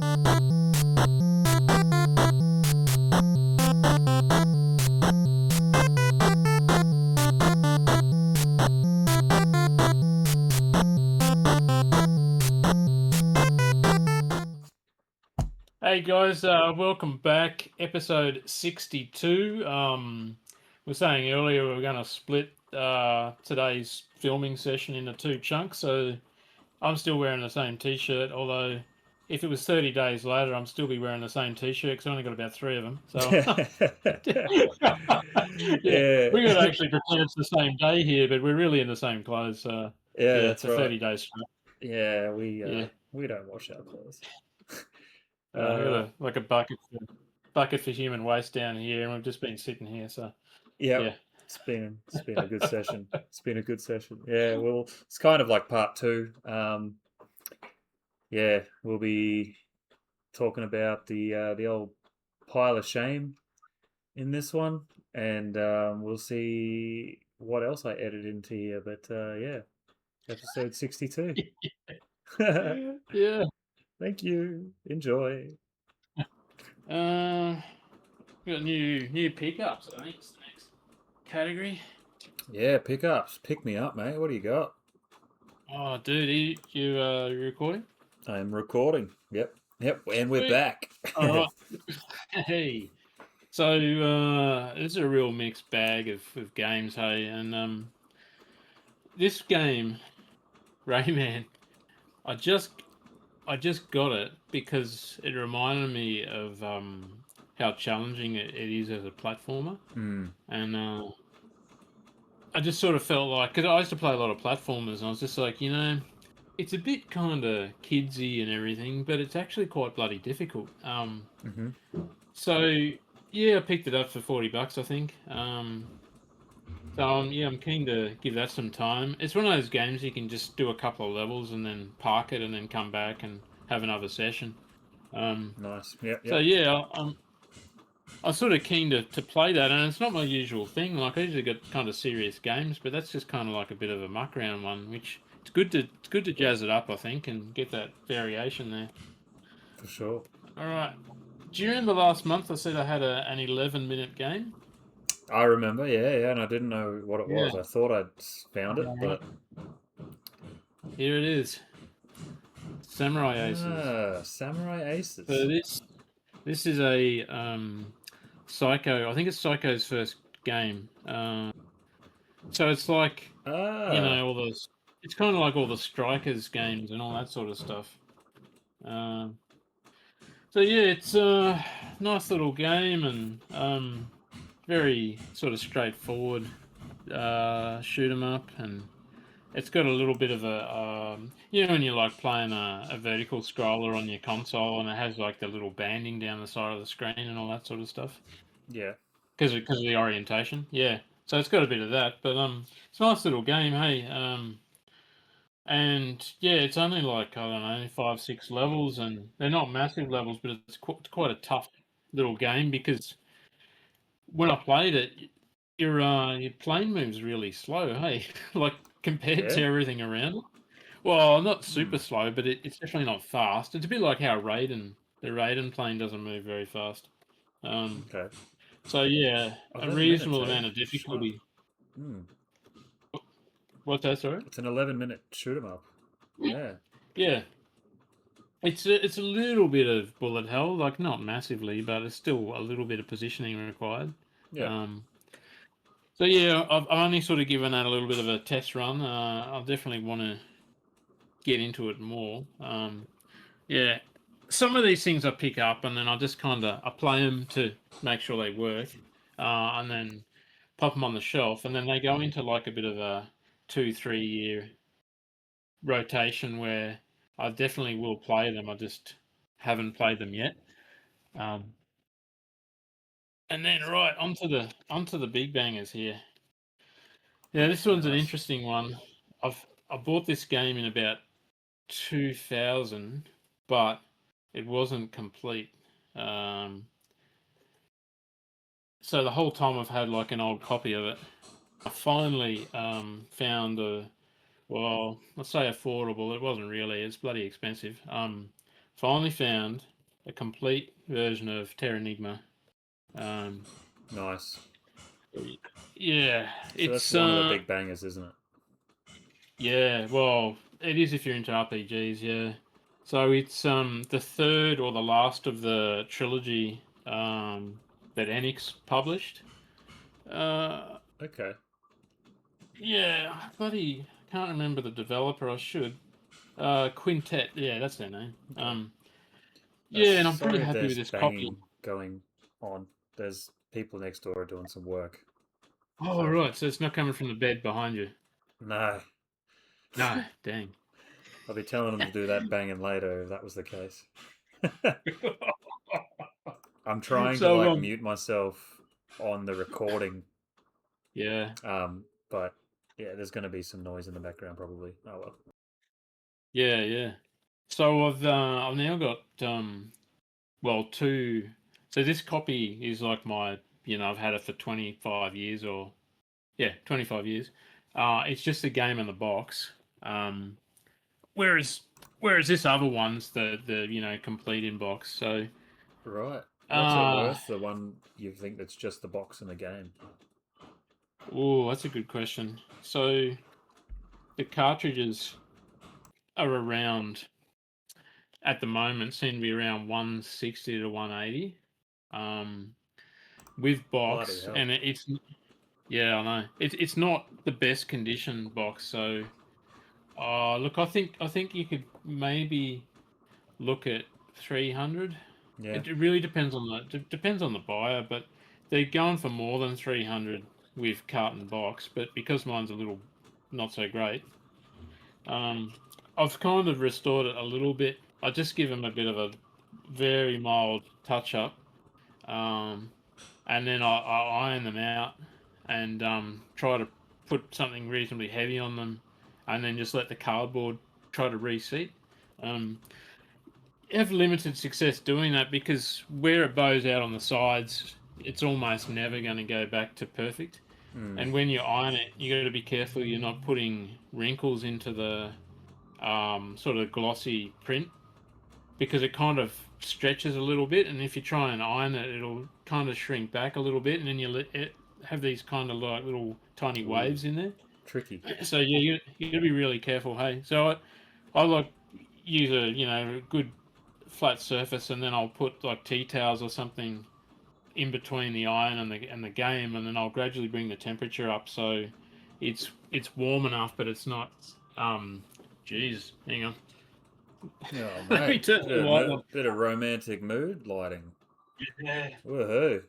Hey guys, welcome back. Episode 62. We're saying earlier we were going to split today's filming session into two chunks. So I'm still wearing the same T-shirt, although if it was 30 days later, I'm still be wearing the same T-shirt because I only got about 3 of them. So yeah, we got to actually pretend it's the same day here, but we're really in the same clothes. So Yeah, that's it's a right. 30 days straight. Yeah, we don't wash our clothes. We got a bucket for human waste down here, and we've just been sitting here. So yeah. It's been a good session. It's been a good session. Yeah, well, it's kind of like part two. Yeah, we'll be talking about the old pile of shame in this one, and we'll see what else I edit into here. But yeah, episode 62. Yeah. Thank you. Enjoy. We got new pickups. I think it's the next category. Yeah, pickups. Pick me up, mate. What do you got? Oh, dude, you recording? I'm recording. Yep, and we're Sweet. back. All right. Hey, so this is a real mixed bag of games, hey, and this game, Rayman, I just got it because it reminded me of how challenging it is as a platformer, and I just sort of felt like, because I used to play a lot of platformers, and I was just like, it's a bit kind of kidsy and everything, but it's actually quite bloody difficult. So yeah, I picked it up for $40, I think. Yeah, I'm keen to give that some time. It's one of those games you can just do a couple of levels and then park it and then come back and have another session. Nice. Yep. So yeah, I'm sort of keen to play that, and it's not my usual thing. Like, I usually get kind of serious games, but that's just kind of like a bit of a muck round one, which it's good to jazz it up, I think, and get that variation there. For sure. All right. Do you remember last month I said I had an 11-minute game? I remember, yeah, and I didn't know what it was. I thought I'd found it, but here it is. Samurai Aces. Samurai Aces. So this is a Psycho. I think it's Psycho's first game. So it's like all those. It's kind of like all the Strikers games and all that sort of stuff. So yeah, it's a nice little game and very sort of straightforward shoot 'em up, and it's got a little bit of a when you're like playing a vertical scroller on your console, and it has like the little banding down the side of the screen and all that sort of stuff. Yeah, because of the orientation. Yeah, so it's got a bit of that, but it's a nice little game, hey. And yeah, it's only like, I don't know, 5-6 levels, and they're not massive levels, but it's quite a tough little game because when I played it, your plane moves really slow, hey, like compared to everything around it. Well, not super slow, but it's definitely not fast. It's a bit like how the Raiden plane doesn't move very fast. okay. So yeah, a reasonable amount of difficulty. What's that, sorry? It's an 11-minute shoot 'em up. Yeah. Yeah. It's a little bit of bullet hell, like not massively, but it's still a little bit of positioning required. Yeah. So yeah, I've only sort of given that a little bit of a test run. I'll definitely want to get into it more. Yeah, some of these things I pick up and then I just kind of play them to make sure they work, and then pop them on the shelf, and then they go into like a bit of a 2-3 year rotation where I definitely will play them. I just haven't played them yet. And then right onto the big bangers here. Yeah, this one's an interesting one. I bought this game in about 2000, but it wasn't complete. So the whole time I've had like an old copy of it. I finally found let's say affordable. It wasn't really. It's bloody expensive. Finally found a complete version of Terranigma. Nice. Yeah, So that's it's one of the big bangers, isn't it? yeah. Well, it is if you're into RPGs. Yeah. So it's the third or the last of the trilogy that Enix published. Uh, Okay. yeah, bloody can't remember the developer. I should. Quintet. Yeah, that's their name. Okay. Yeah, and I'm pretty Sorry if happy with there's this copy. banging going on. There's people next door doing some work. Oh, So, right. So it's not coming from the bed behind you. no. No, dang. I'll be telling them to do that banging later if that was the case. I'm trying to So like mute myself on the recording, yeah, but yeah, there's going to be some noise in the background probably. Oh well. yeah. So I've now got well two. So this copy is like my I've had it for 25 years or yeah 25 years. It's just a game in the box. Um, whereas this other one's the complete in box. So Right. What's it uh worth? The one you think that's just the box and the game? oh, that's a good question. So the cartridges are around at the moment seem to be around 160 to 180 with Bloody box, hell. and it's yeah, I know it's not the best condition box. So look, I think you could maybe look at 300. Yeah. It really depends on depends on the buyer, but they're going for more than 300 with carton box. But because mine's a little not so great, um, I've kind of restored it a little bit. I just give them a bit of a very mild touch up, um, and then I iron them out and try to put something reasonably heavy on them, and then just let the cardboard try to reseat. Um, have limited success doing that because where it bows out on the sides, it's almost never going to go back to perfect. Hmm. And when you iron it, you got to be careful you're not putting wrinkles into the sort of glossy print because it kind of stretches a little bit, and if you try and iron it, it'll kind of shrink back a little bit, and then you let it have these kind of like little tiny Ooh. waves in there. Tricky. So yeah, you got to be really careful. Hey, so I like use a good flat surface, and then I'll put like tea towels or something in between the iron and the game, and then I'll gradually bring the temperature up so it's warm enough, but it's not. Geez, hang on. Oh Let me mate, turn the light on. bit of romantic mood lighting. Yeah. Woohoo!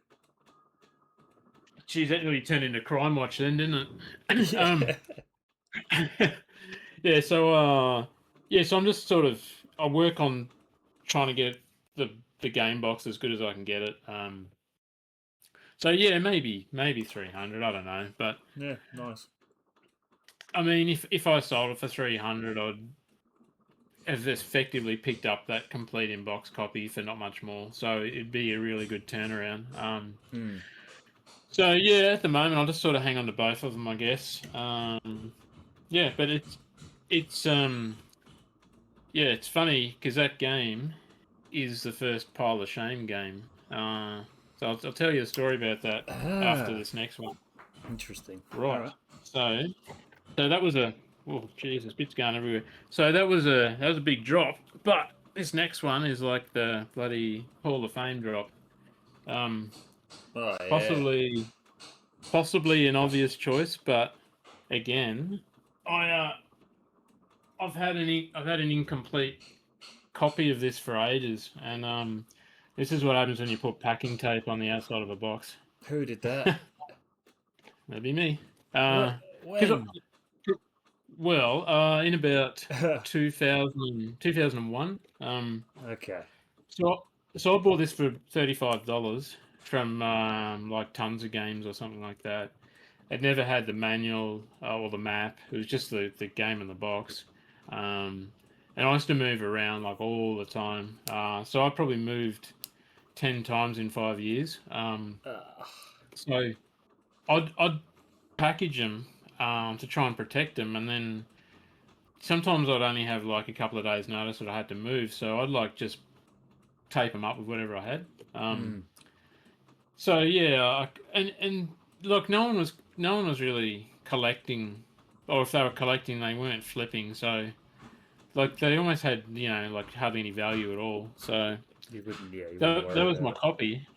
Geez, that really turned into Crime Watch then, didn't it? Yeah. Yeah. So so I'm just sort of I work on trying to get the game box as good as I can get it. So yeah, maybe 300. I don't know, but Yeah. Nice. I mean, if I sold it for 300, I'd have effectively picked up that complete in box copy for not much more. So it'd be a really good turnaround. Hmm. So yeah, at the moment I'll just sort of hang on to both of them, I guess. Yeah, but it's yeah, it's funny because that game is the first pile of shame game. So I'll tell you a story about that after Ah. this next one. Interesting. All Right. right. So that was a oh Jesus, bits going everywhere. So that was a big drop, but this next one is like the bloody Hall of Fame drop. Um, Oh yeah. possibly possibly an obvious choice, but again, I I've had an incomplete copy of this for ages, and this is what happens when you put packing tape on the outside of a box. Who did that? That'd be me. What? Because When? well, in about 2001. Okay. So I bought this for $35 from like Tons of Games or something like that. It never had the manual or the map. It was just the game in the box. Um, and I used to move around like all the time. So I probably moved 10 times in 5 years. Uh, So I'd package them to try and protect them, and then sometimes I'd only have like a couple of days notice that I had to move. So I'd like just tape them up with whatever I had. Mm. So yeah, and look, no one was really collecting, or if they were collecting, they weren't flipping. So like they almost had like hardly any value at all. So You wouldn't that worry was about my it. copy.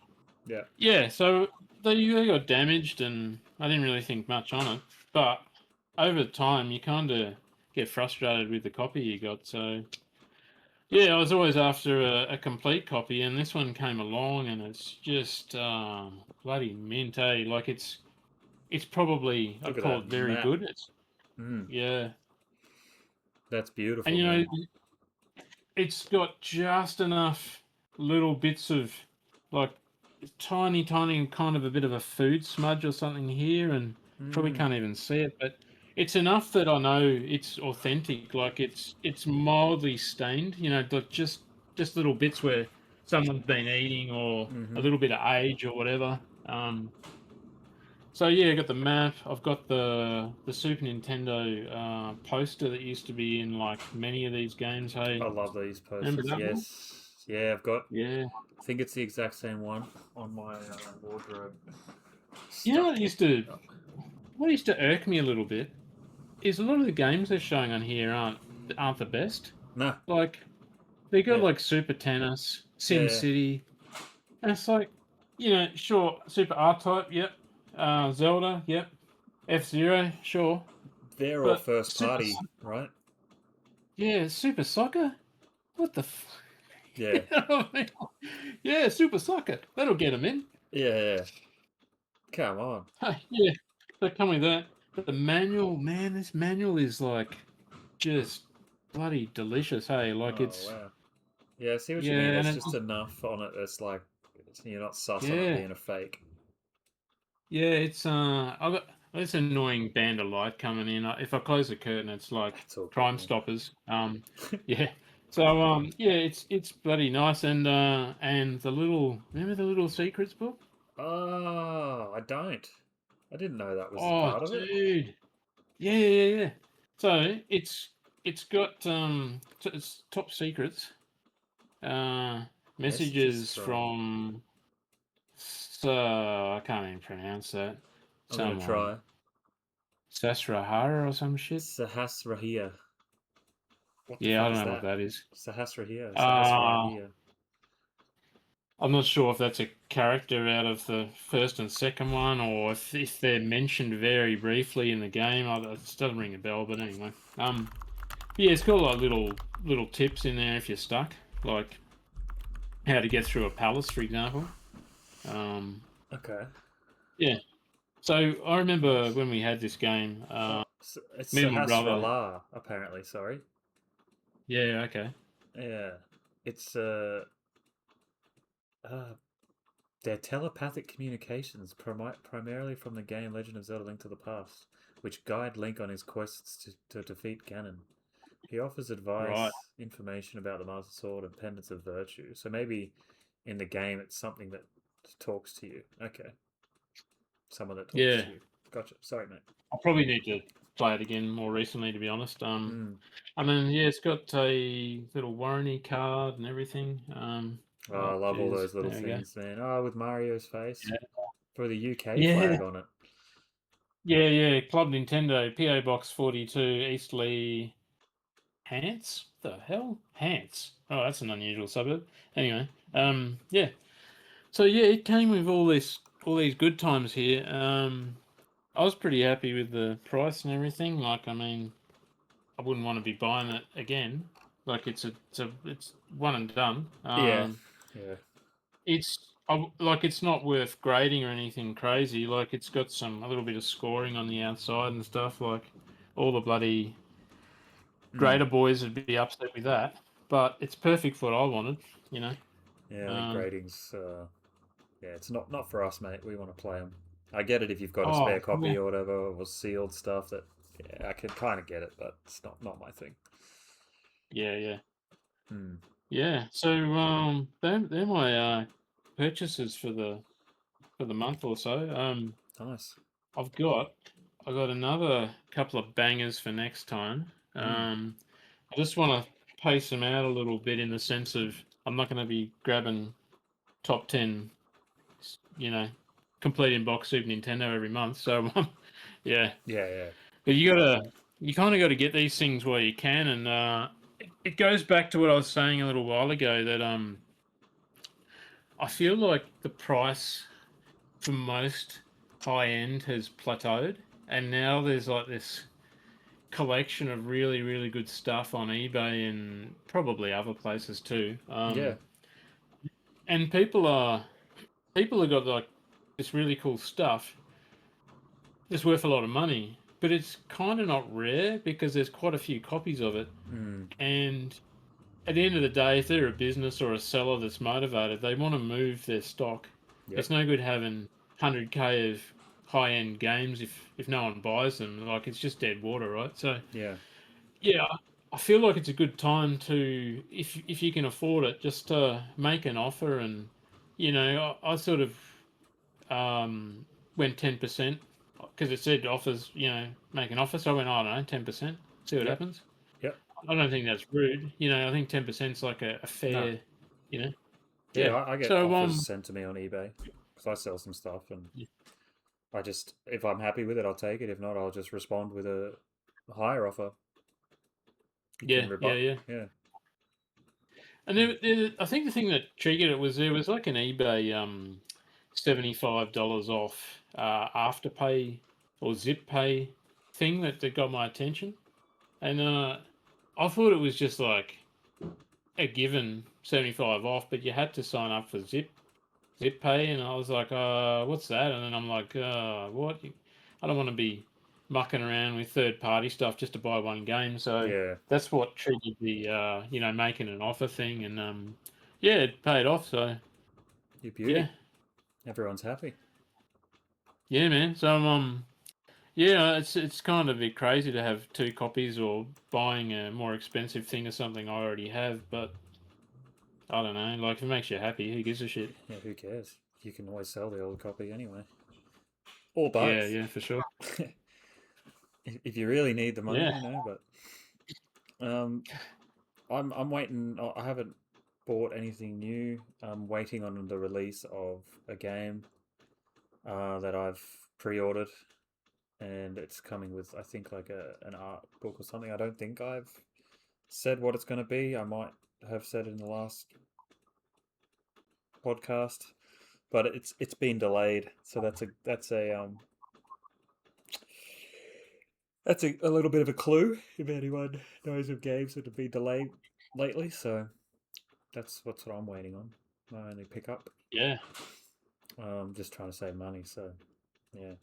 Yeah. Yeah, so they got damaged, and I didn't really think much on it. But over time, you kind of get frustrated with the copy you got. So yeah, I was always after a complete copy, and this one came along, and it's just bloody mint, eh? Like it's probably Look I'd at call it that very map. good. It's Mm. yeah, That's and beautiful, man. it's got just enough little bits of like tiny kind of a bit of a food smudge or something here, and probably Mm. can't even see it, but it's enough that I know it's authentic. Like it's mildly stained, like just little bits where someone's been eating or a Mm-hmm. little bit of age or whatever. So yeah, I got the map. I've got the Super Nintendo poster that used to be in like many of these games. Hey, I love these remember posters. that one? Yes. Yeah, I've got. Yeah. I think it's the exact same one on my wardrobe. You know Stuck. what used to irk me a little bit is a lot of the games they're showing on here aren't the best. No. Like they got Yeah. like Super Tennis, Yeah. Sim Yeah. City, and it's like, sure, Super R Type, yep, Zelda, yep, F-Zero, sure, They're all but first party, right? Yeah, Super Soccer, what the. Yeah. Yeah, Super Soccer, that'll get them in. Yeah. Yeah. Come on. Yeah, they come with that. But the manual, man, this manual is like just bloody delicious. Hey, like Oh it's wow. Yeah, I see what you mean. yeah, and There's it just enough on it that's like you're not sus on it yeah, being a fake. yeah, it's I got this annoying band of light coming in. If I close the curtain, it's like That's all good, Crime man. Stoppers. Yeah. So yeah, it's bloody nice, and the little remember the little secrets book? Oh, I don't. I didn't know that was a Oh, part of it. dude. Yeah. So it's got it's top secrets. Uh, Messages messages from. from I can't even pronounce that. I'm gonna Someone try. Sasrahara or some shit. Sahasrahia. What the Yeah, I fuck don't is know what that? that is. Sahasrahia. Uh, Sahasrahia. I'm not sure if that's a character out of the first and second one, or if they're mentioned very briefly in the game. It doesn't ring a bell, but anyway. Yeah, it's got like little tips in there if you're stuck, like how to get through a palace, for example. Um, Okay. yeah. So I remember Nice. when we had this game, Oh, it's me and my brother. Sahasrahla, apparently. Sorry. Yeah, okay. Yeah. It's uh they're telepathic communications, primarily from the game Legend of Zelda: Link to the Past, which guide Link on his quests to defeat Ganon. He offers Right. advice, information about the Master Sword, and pendants of virtue. So maybe in the game it's something that talks to you. Okay, someone that talks Yeah. to you. Gotcha. Sorry, mate. I probably need to play it again more recently, to be honest. Mm. I mean, yeah, it's got a little warranty card and everything. Oh, I Oh, love all cheers. those little There we go. things, man. Oh, with Mario's face. For the UK Yeah. flag on it. Yeah. Club Nintendo, PO Box 42, Eastleigh, Hants? The hell? Hants. Oh, that's an unusual suburb. Anyway, yeah. So yeah, it came with all these good times here. I was pretty happy with the price and everything. Like, I mean, I wouldn't want to be buying it again. Like, it's one and done. Yeah. Yeah. Like it's not worth grading or anything crazy. Like, it's got a little bit of scoring on the outside and stuff. Like, all the bloody Mm. grader boys would be upset with that. But it's perfect for what I wanted. You know. Yeah, I think Um, grading's yeah, it's not for us, mate. We want to play them. I get it if you've got a oh spare yeah, copy or whatever, or sealed stuff. That yeah, I can kind of get it, but it's not my thing. yeah. Hmm. Yeah. So they're my purchases for the month or so. Nice. I've got I got another couple of bangers for next time. Hmm. I just want to pace them out a little bit in the sense of I'm not going to be grabbing top 10, you know, complete in box Super Nintendo every month. So yeah, Yeah. but you kind of got to get these things while you can, and it goes back to what I was saying a little while ago that I feel like the price for most high end has plateaued, and now there's like this collection of really really good stuff on eBay and probably other places too. Yeah. And people have got like this really cool stuff that's worth a lot of money, but it's kind of not rare because there's quite a few copies of it. Mm. And at the end of the day, if they're a business or a seller that's motivated, they want to move their stock. Yep. It's no good having 100k of high end games if no one buys them. Like it's just dead water, right? So Yeah. yeah, I feel like it's a good time to if you can afford it, just to make an offer. And I sort of went 10% because it said offers, make an offer. So I went, I don't know, 10%, see what Yep. happens. Yep. I don't think that's rude. I think 10% is like a No. fair, you know. Yeah, Yeah. I get So offers sent to me on eBay because I sell some stuff, and I just, if I'm happy with it, I'll take it. If not, I'll just respond with a higher offer. You can yeah, rebut. yeah. Yeah. And I think the thing that triggered it was there was like an eBay $75 off afterpay or zip pay thing that got my attention, and I thought it was just like a given 75 off, but you had to sign up for zip pay, and I was like, what's that? And then I'm like, what? I don't want to be mucking around with third party stuff just to buy one game. So Yeah. that's what triggered the making an offer thing, and yeah, it paid off. So You yeah, beauty. Everyone's happy. yeah, man. So yeah, it's kind of a bit crazy to have two copies or buying a more expensive thing or something I already have, but I don't know. Like if it makes you happy, who gives a shit? Yeah, who cares? You can always sell the old copy anyway. Or Yeah, both. yeah, for sure. If you really need the money, Yeah, but um I'm waiting. I haven't bought anything new. I'm waiting on the release of a game that I've pre-ordered, and it's coming with, I think, like an art book or something. I don't think I've said what it's going to be. I might have said in the last podcast, but it's been delayed. So that's a little bit of a clue if anyone knows of games that have been delayed lately. So that's what I'm waiting on. My only pickup. yeah, Just trying to save money. So yeah,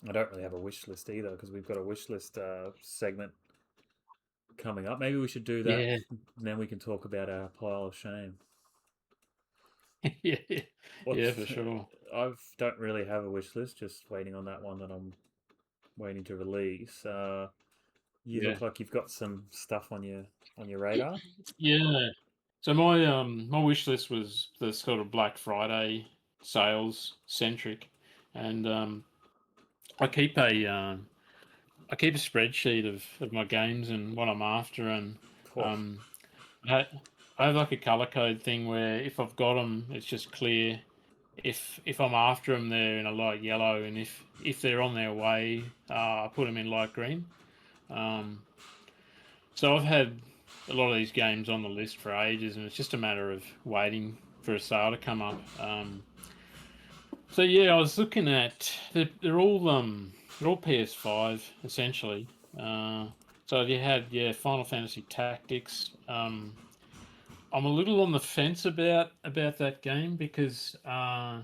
I don't really have a wish list either because we've got a wish list segment coming up. Maybe we should do that. yeah, And then we can talk about our pile of shame. yeah, What yeah, for sure. I don't really have a wish list. Just waiting on that one that I'm waiting to release. You Yeah, look like you've got some stuff on your radar. yeah. So my wish list was the sort of Black Friday sales centric, and I keep a I keep a spreadsheet of my games and what I'm after, and Oh, um, I, I have like a color code thing where if I've got them, it's just clear. If I'm after them, they're in a light yellow, and if they're on their way, I put them in light green. Um, so I've had a lot of these games on the list for ages, and it's just a matter of waiting for a sale to come up. So yeah, I was looking at they're all PS5 essentially. So you had Final Fantasy Tactics. I'm a little on the fence about that game because I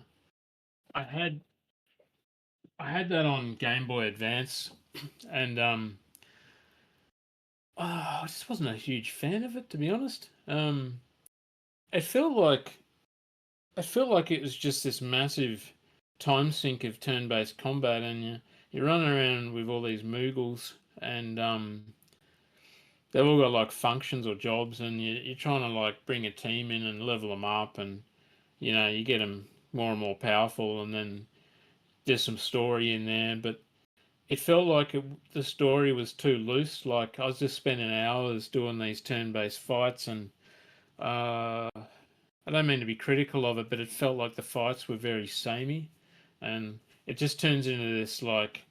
had I had that on Game Boy Advance, and I just wasn't a huge fan of it, to be honest. It felt like it was just this massive time sink of turn-based combat, and you run around with all these Moogles, and they've all got like functions or jobs, and you're trying to like bring a team in and level them up, and you get them more and more powerful, and then there's some story in there, but it felt like the story was too loose. Like I was just spending hours doing these turn-based fights, and I don't mean to be critical of it, but it felt like the fights were very samey, and it just turns into this like,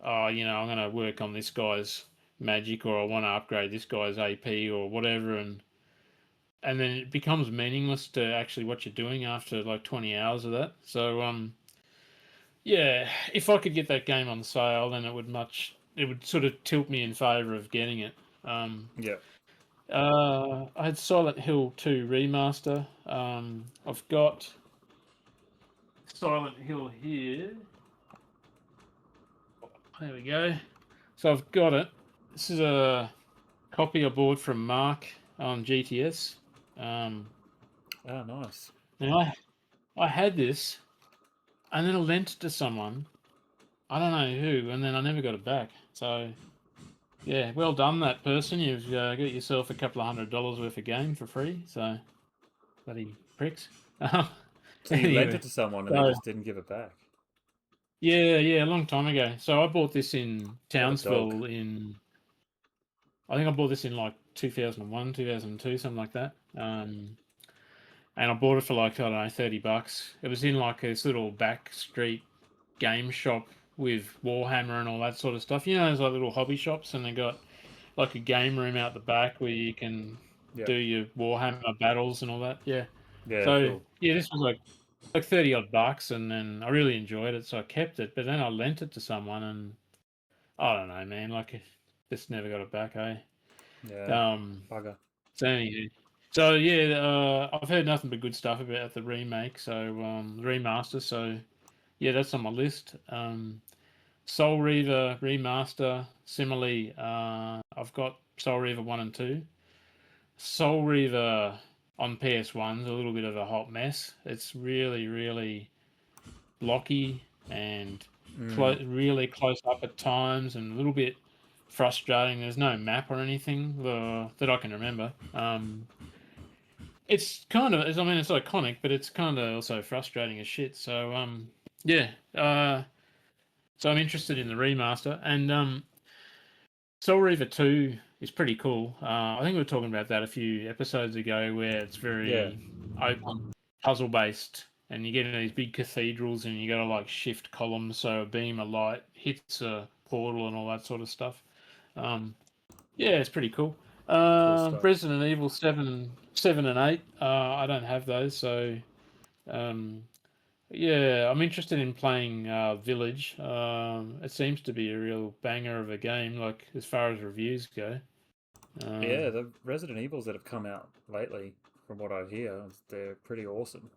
oh, I'm going to work on this guy's magic, or I want to upgrade this guy's AP or whatever, and then it becomes meaningless to actually what you're doing after like 20 hours of that. So yeah, if I could get that game on sale, then it would sort of tilt me in favour of getting it. Yeah. I had Silent Hill 2 remaster. I've got Silent Hill here. There we go. So I've got it. This is a copy I bought from Mark on GTS. Nice. Now I had this, and then I lent it to someone. I don't know who, and then I never got it back. So yeah, well done, that person. You've got yourself a couple of $100 worth of game for free. So bloody pricks. So you lent Anyway, it to someone and they so just didn't give it back. yeah, a long time ago. So I bought this in What a dog. Townsville I think I bought this in like 2001, 2002, something like that. And I bought it for like, I don't know, $30. It was in like this little back street game shop with Warhammer and all that sort of stuff. There's like little hobby shops, and they got like a game room out the back where you can Yeah. do your Warhammer battles and all that. Yeah. Yeah, So cool. yeah, this was like 30 odd bucks, and then I really enjoyed it, so I kept it. But then I lent it to someone, and I don't know, man. Like, just never got it back. Yeah. Um. Bugger. So anyway, so yeah, I've heard nothing but good stuff about the remake. So remaster. So yeah, that's on my list. Soul Reaver remaster. Similarly, I've got Soul Reaver 1 and 2. Soul Reaver on PS1's a little bit of a hot mess. It's really, really blocky and really close up at times, and a little bit frustrating. There's no map or anything that I can remember. It's kind of, I mean, it's iconic, but it's kind of also frustrating as shit. So yeah. So I'm interested in the remaster, and Soul Reaver 2 is pretty cool. I think we were talking about that a few episodes ago, where it's Yeah. very open, puzzle based, and you get into these big cathedrals, and you got to like shift columns so a beam of light hits a portal and all that sort of stuff. Yeah, it's pretty cool. Cool stuff. Resident Evil 7 and 8. I don't have those, so um, yeah, I'm interested in playing Village. It seems to be a real banger of a game, like as far as reviews go. Yeah, the Resident Evils that have come out lately, from what I hear, they're pretty awesome.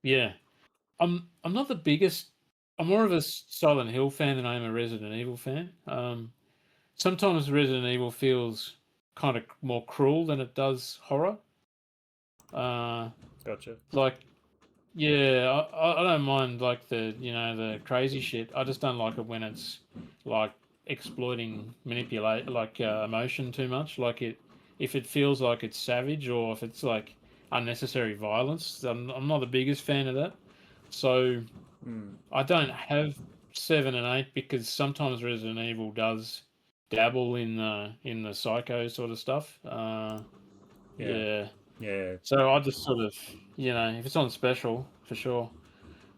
Yeah, I'm not the biggest. I'm more of a Silent Hill fan than I am a Resident Evil fan. Sometimes Resident Evil feels kind of more cruel than it does horror. Gotcha. Like, yeah, I don't mind like the crazy shit. I just don't like it when it's like exploiting emotion too much. Like, if it feels like it's savage, or if it's like unnecessary violence. I'm not the biggest fan of that. So I don't have 7 and 8, because sometimes Resident Evil does dabble in the psycho sort of stuff. Yeah. Yeah. Yeah. So I just sort of, if it's on special, for sure.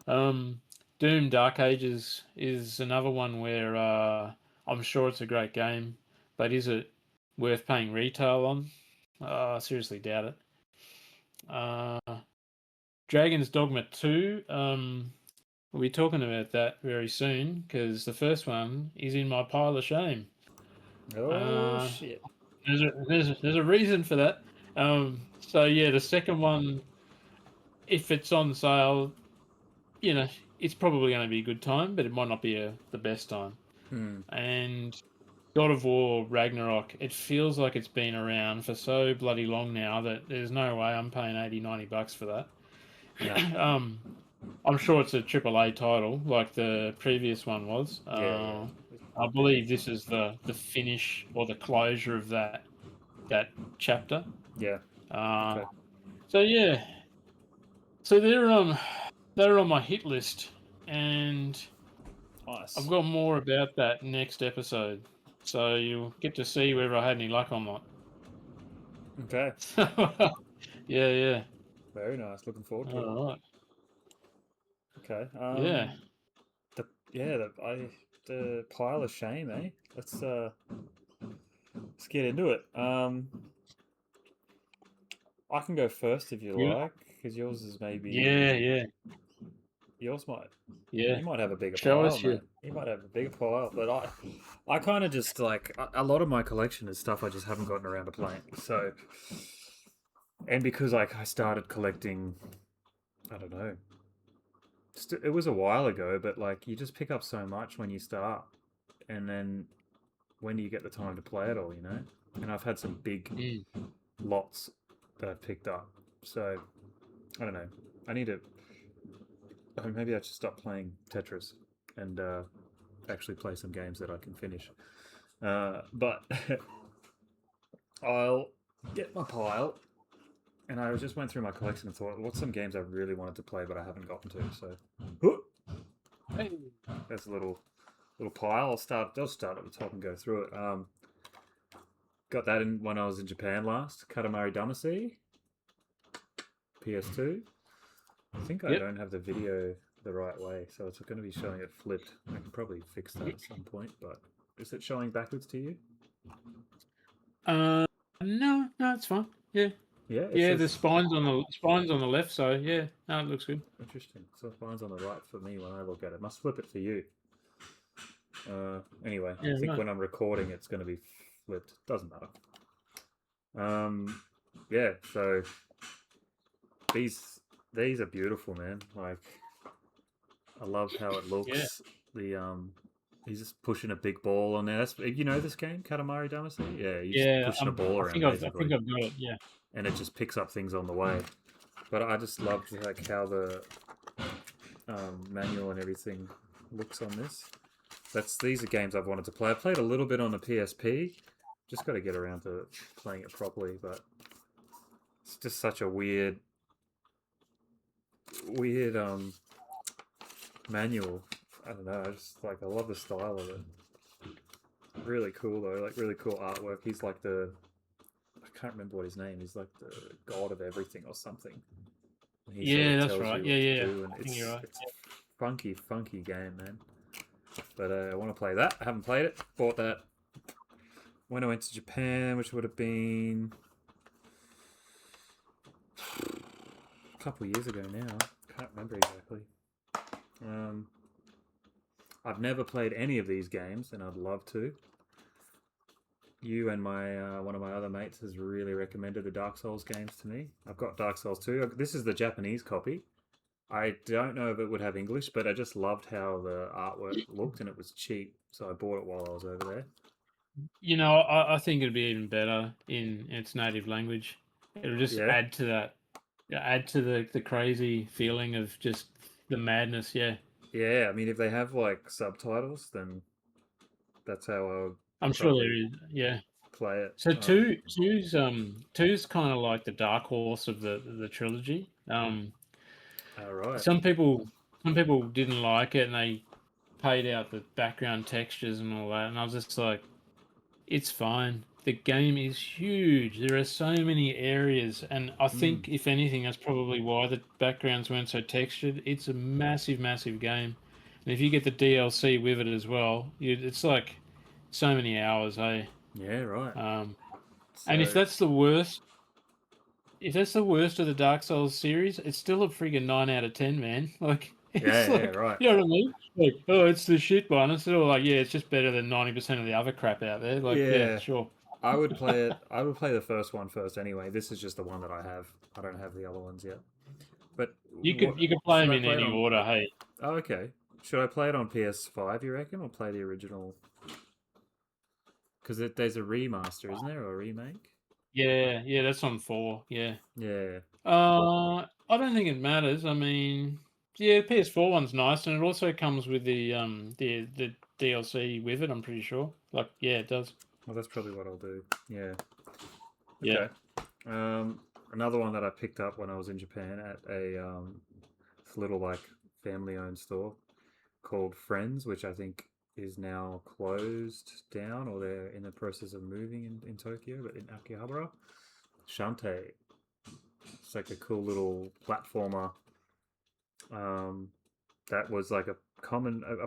Doom Dark Ages is another one where I'm sure it's a great game, but is it worth paying retail on? I seriously doubt it. Dragon's Dogma 2, we'll be talking about that very soon, because the first one is in my pile of shame. Oh, shit. There's a reason for that. So yeah, the second one, if it's on sale, it's probably going to be a good time, but it might not be the best time. And God of War Ragnarok, it feels like it's been around for so bloody long now that there's no way I'm paying $80-90 for that. No. I'm sure it's a AAA title like the previous one was. Yeah. I believe this is the finish or the closure of that chapter. Yeah. Uh, Okay. so yeah, so they're on my hit list, and I've Nice. got more about that next episode. So you'll get to see whether I had any luck or not. Okay. Yeah, yeah. Very nice. Looking forward to it. All right. Okay. Yeah. The pile of shame, eh? Let's get into it. I can go first if you You, like, because yours is yeah, maybe yeah, yours might yeah. you might have a bigger Show pile, us your. mate. You might have a bigger pile, but I kind of just like a lot of my collection is stuff I just haven't gotten around to playing. So, and because like I started collecting, I don't know, it was a while ago, but like you just pick up so much when you start, and then when do you get the time to play it all, you know? And I've had some big Mm. lots that I've picked up, so I don't know. I need to. Oh, maybe I should stop playing Tetris and actually play some games that I can finish. But I'll get my pile, and I just went through my collection and thought, what's some games I really wanted to play but I haven't gotten to? So Hey. there's a little pile. I'll start at the top and go through it. Got that in when I was in Japan last. Katamari Damacy, PS2. I think I Yep. don't have the video the right way, so it's going to be showing it flipped. I can probably fix that at some point, but is it showing backwards to you? Uh, no, no, it's fine. Yeah, Yeah, it yeah. The says spines on the left, so yeah, no, it looks good. interesting. So mine's on the right for me when I look at it. Must flip it for you. Anyway, I Yeah, think right. when I'm recording, it's going to be flipped. Doesn't matter. Yeah. So these these are beautiful, man. Like I love how it Yeah, looks. He's just pushing a big ball on there. That's you know this game, Katamari Damacy. Yeah, you're just yeah. pushing a ball I around think I basically, think I've got it. Yeah, and it just picks up things on the way. But I just loved like how the manual and everything looks on this. These are games I've wanted to play. I played a little bit on the PSP. Just got to get around to playing it properly, but it's just such a weird manual. I don't know. I love the style of it. Really cool though. Like really cool artwork. He's like I can't remember what his name. He's like the god of everything or something. And he sort yeah. of That's tells right. you Yeah, what to yeah. do, and I think you're right. it's a funky game, man. But I want to play that. I haven't played it. Bought that when I went to Japan, which would have been a couple of years ago now. Can't remember exactly. Um, I've never played any of these games, and I'd love to. You and my one of my other mates has really recommended the Dark Souls games to me. I've got Dark Souls 2. This is the Japanese copy. I don't know if it would have English, but I just loved how the artwork looked, and it was cheap, so I bought it while I was over there. You know, I think it'd be even better in its native language. It'll just Yeah, add to that, add to the crazy feeling of just the madness. Yeah, yeah. I mean, if they have like subtitles, then that's how I would I'm sure there probably is. Yeah. play it. So two's kind of like the dark horse of the trilogy. All right. Some people didn't like it and they paid out the background textures and all that, and I was just like, it's fine. The game is huge. There are so many areas, and I Mm. think if anything, that's probably why the backgrounds weren't so textured. It's a massive, massive game, and if you get the DLC with it as well, it's like so many hours, hey. Yeah, right. Um, and So if that's the worst of the Dark Souls series, it's still a friggin' 9 out of 10, man. Like yeah, it's yeah, like right. you know what I mean? Like, oh, it's the shit one. It's still like, yeah, it's just better than 90% of the other crap out there. Like, yeah, Yeah, sure. I would play it. I would play the first one first anyway. This is just the one that I have. I don't have the other ones yet. But You what could you could play should them I in play it any on? order. Hey, Oh, okay. Should I play it on PS5? You reckon, or play the original? Because there's a remaster, isn't there, or a remake? yeah, yeah, that's on 4. Yeah. Yeah. I don't think it matters. I mean, yeah, PS4 one's nice, and it also comes with the DLC with it. I'm pretty sure. Like, yeah, it does. Well, that's probably what I'll do. Yeah. Yeah. Okay. Um, Another one that I picked up when I was in Japan at a little like family-owned store called Friends, which I think is now closed down or they're in the process of moving in Tokyo, but in Akihabara. Shantae. It's like a cool little platformer. Um, that was like a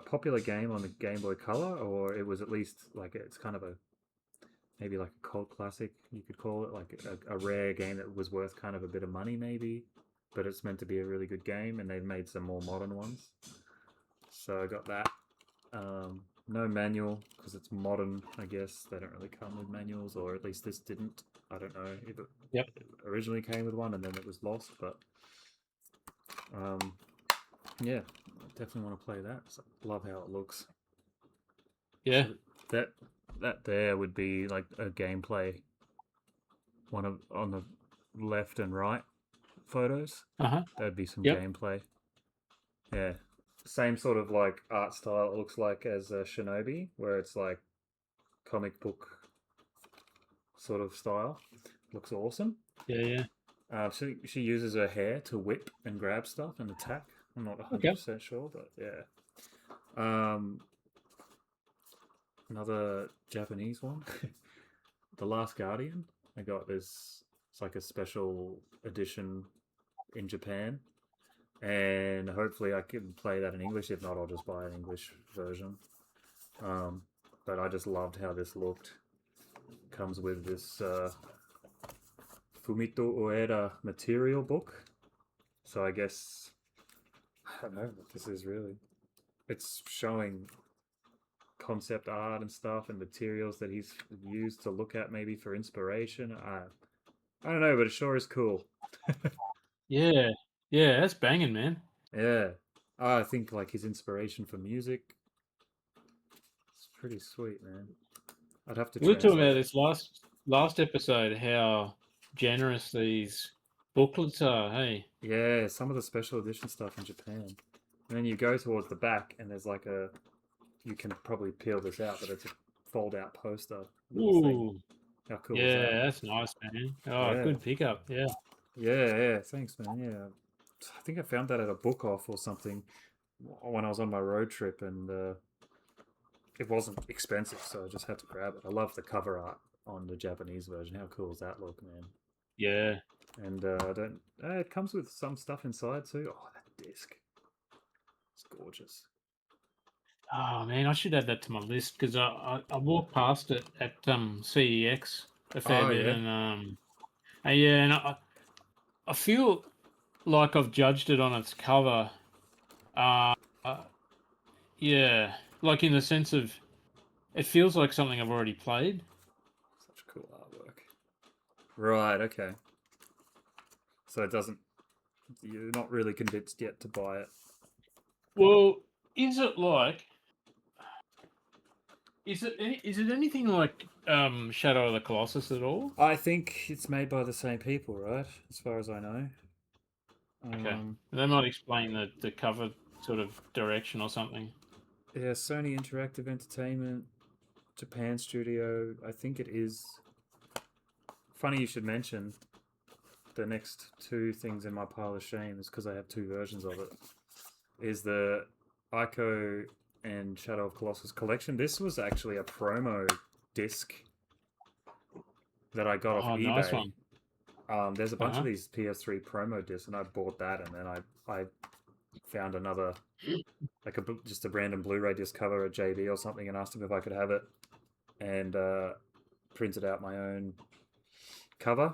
popular game on the Game Boy Color, or it was at least like it's kind of a maybe like a cult classic you could call it, like a rare game that was worth kind of a bit of money maybe, but it's meant to be a really good game, and they've made some more modern ones. So I got that. No manual because it's modern. I guess they don't really come with manuals, or at least this didn't. I don't know if it Yep. originally came with one and then it was lost, but um, yeah, I definitely want to play that. So, love how it looks. Yeah. So that that there would be like a gameplay one of on the left and right photos. Uh huh. That'd be some Yep. gameplay. Yeah, same sort of like art style it looks like as Shinobi, where it's like comic book sort of style. Looks awesome. Yeah. Yeah. She uses her hair to whip and grab stuff and attack. I'm not Okay. 100% sure, but yeah. Um, Another Japanese one, The Last Guardian. I got this. It's like a special edition in Japan, and hopefully I can play that in English. If not, I'll just buy an English version. Um, but I just loved how this looked. Comes with this Fumito Ueda material book. So I guess I don't know what this is really. It's showing concept art and stuff and materials that he's used to look at maybe for inspiration. I don't know, but it sure is cool. Yeah. Yeah. That's banging, man. Yeah. I think like his inspiration for music. It's pretty sweet, man. I'd have to We were talking translate about it. this last episode how generous these booklets are. Hey. Yeah, some of the special edition stuff in Japan. And then you go towards the back, and there's like a. You can probably peel this out, but it's a fold out poster little thing. Ooh. How cool is that? Yeah. That's nice, man. Oh, Yeah. good pickup. Yeah. Yeah. Thanks, man. Yeah. I think I found that at a book off or something when I was on my road trip, and it wasn't expensive, so I just had to grab it. I love the cover art on the Japanese version. How cool does that look, man? Yeah. And I don't. It comes with some stuff inside too. Oh, that disc! It's gorgeous. Oh man, I should add that to my list because I walked past it at CEX a fair Oh bit, yeah, and yeah, and I feel like I've judged it on its cover. Uh, uh, yeah, like in the sense of it feels like something I've already played. such cool artwork. Right. Okay. So it doesn't. You're not really convinced yet to buy it. Well, is it like? Is it anything like Shadow of the Colossus at all? I think it's made by the same people, right? As far as I know. Okay, Um, they might explain the cover sort of direction or something. yeah, Sony Interactive Entertainment, Japan Studio. I think it is. Funny you should mention the next two things in my pile of shame is because I have two versions of it. Is the Ico and Shadow of Colossus collection. This was actually a promo disc that I got off Oh, nice eBay. one. There's a Uh bunch of huh. these PS3 promo discs, and I bought that, and then I found another like just a random Blu-ray disc cover at JB or something, and asked him if I could have it, and printed out my own cover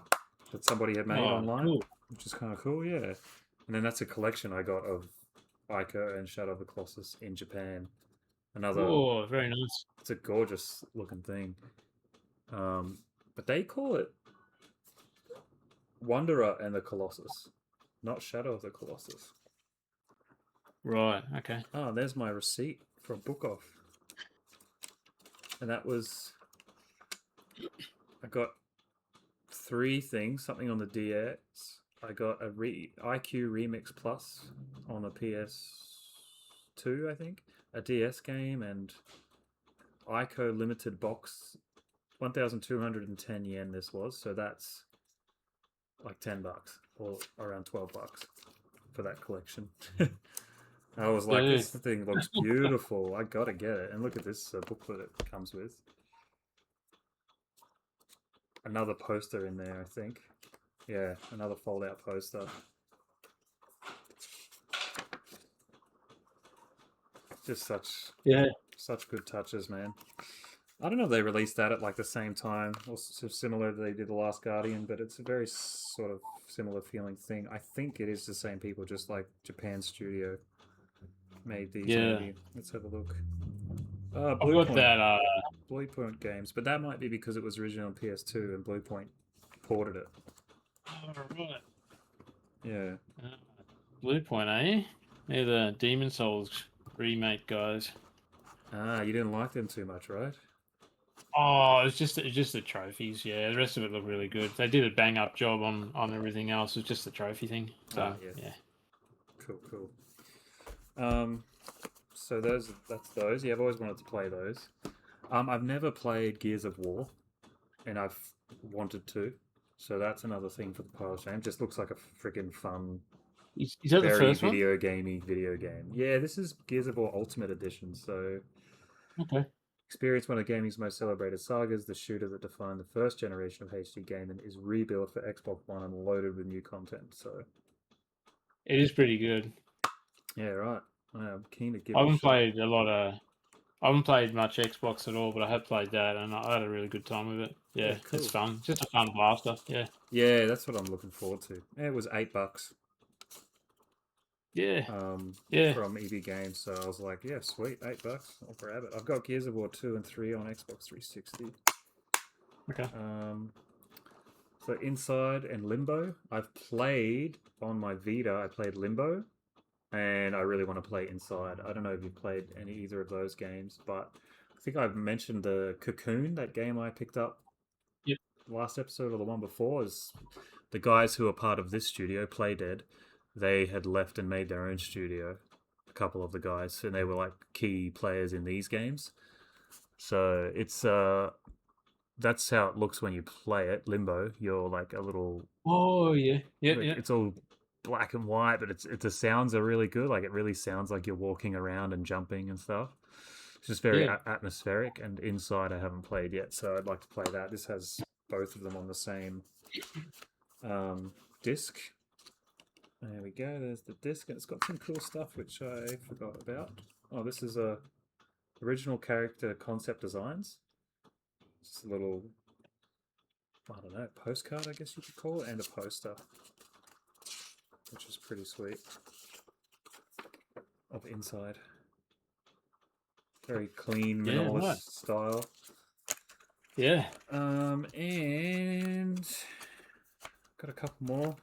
that somebody had made Oh, online, cool. which is kind of cool, yeah. And then that's a collection I got of Ico and Shadow of the Colossus in Japan. Another, Oh, very nice. it's a gorgeous looking thing. But they call it Wanderer and the Colossus, not Shadow of the Colossus. Right. Okay. Oh, there's my receipt for a book off. And that was, I got three things, something on the DS. I got a IQ Remix Plus on a PS2, I think, a DS game, and ICO limited box, 1,210 yen this was, so that's like $10 or around $12 for that collection. I was like, Yeah. this thing looks beautiful. I gotta get it. And look at this booklet it comes with. another poster in there, I think. Yeah, another fold-out poster. Just Yeah, such good touches, man. I don't know if they released that at like the same time or similar to they did The Last Guardian, but it's a very sort of similar feeling thing. I think it is the same people, just like Japan Studio made these. yeah. Maybe let's have a look. I've got Bluepoint, that. Bluepoint Games, but that might be because it was originally on PS2 and Bluepoint ported it. Oh, right. Yeah. Uh, Blue Point, eh? They're the Demon Souls remake guys. Ah, you didn't like them too much, right? Oh, it's just the trophies. Yeah, the rest of it looked really good. They did a bang up job on everything else. It's just the trophy thing. Ah, So yeah. yeah. Cool, cool. Um, so that's those. Yeah, I've always wanted to play those. I've never played Gears of War, and I've wanted to. So that's another thing for the pile of shame. Just looks like a freaking fun, Is that the very first one? video gamey video game. Yeah, this is Gears of War Ultimate Edition. So Okay. experience one of gaming's most celebrated sagas. The shooter that defined the first generation of HD gaming is rebuilt for Xbox One and loaded with new content. So It is pretty good. yeah, right. I'm keen to give I it a haven't shot. played a lot of. I haven't played much Xbox at all, but I have played that, and I had a really good time with it. Yeah, Yeah, it's cool. fun. Just a fun blaster. Yeah. Yeah, that's what I'm looking forward to. Yeah, it was $8 Yeah. Yeah. from EB Games, so I was like, yeah, sweet, $8. I'll grab it. I've got Gears of War 2 and 3 on Xbox 360. Okay. So Inside and Limbo, I've played on my Vita. I played Limbo, and I really want to play Inside. I don't know if you've played either of those games, but I think I've mentioned the Cocoon, that game I picked up Yep. last episode or the one before. Is the guys who are part of this studio, Playdead, they had left and made their own studio. A couple of the guys, and they were like key players in these games. So it's that's how it looks when you play it. Limbo, you're like a little Oh yeah. Yeah. like Yeah. it's all black and white, but the sounds are really good. Like it really sounds like you're walking around and jumping and stuff. It's just very Yeah. atmospheric. And Inside, I haven't played yet, so I'd like to play that. This has both of them on the same disc. There we go. There's the disc, and it's got some cool stuff which I forgot about. Oh, this is a original character concept designs. Just a little, I don't know, postcard, I guess you could call it, and a poster, which is pretty sweet. Of Inside, very clean, Yeah. Right. minimalist style. Yeah. And got a couple more,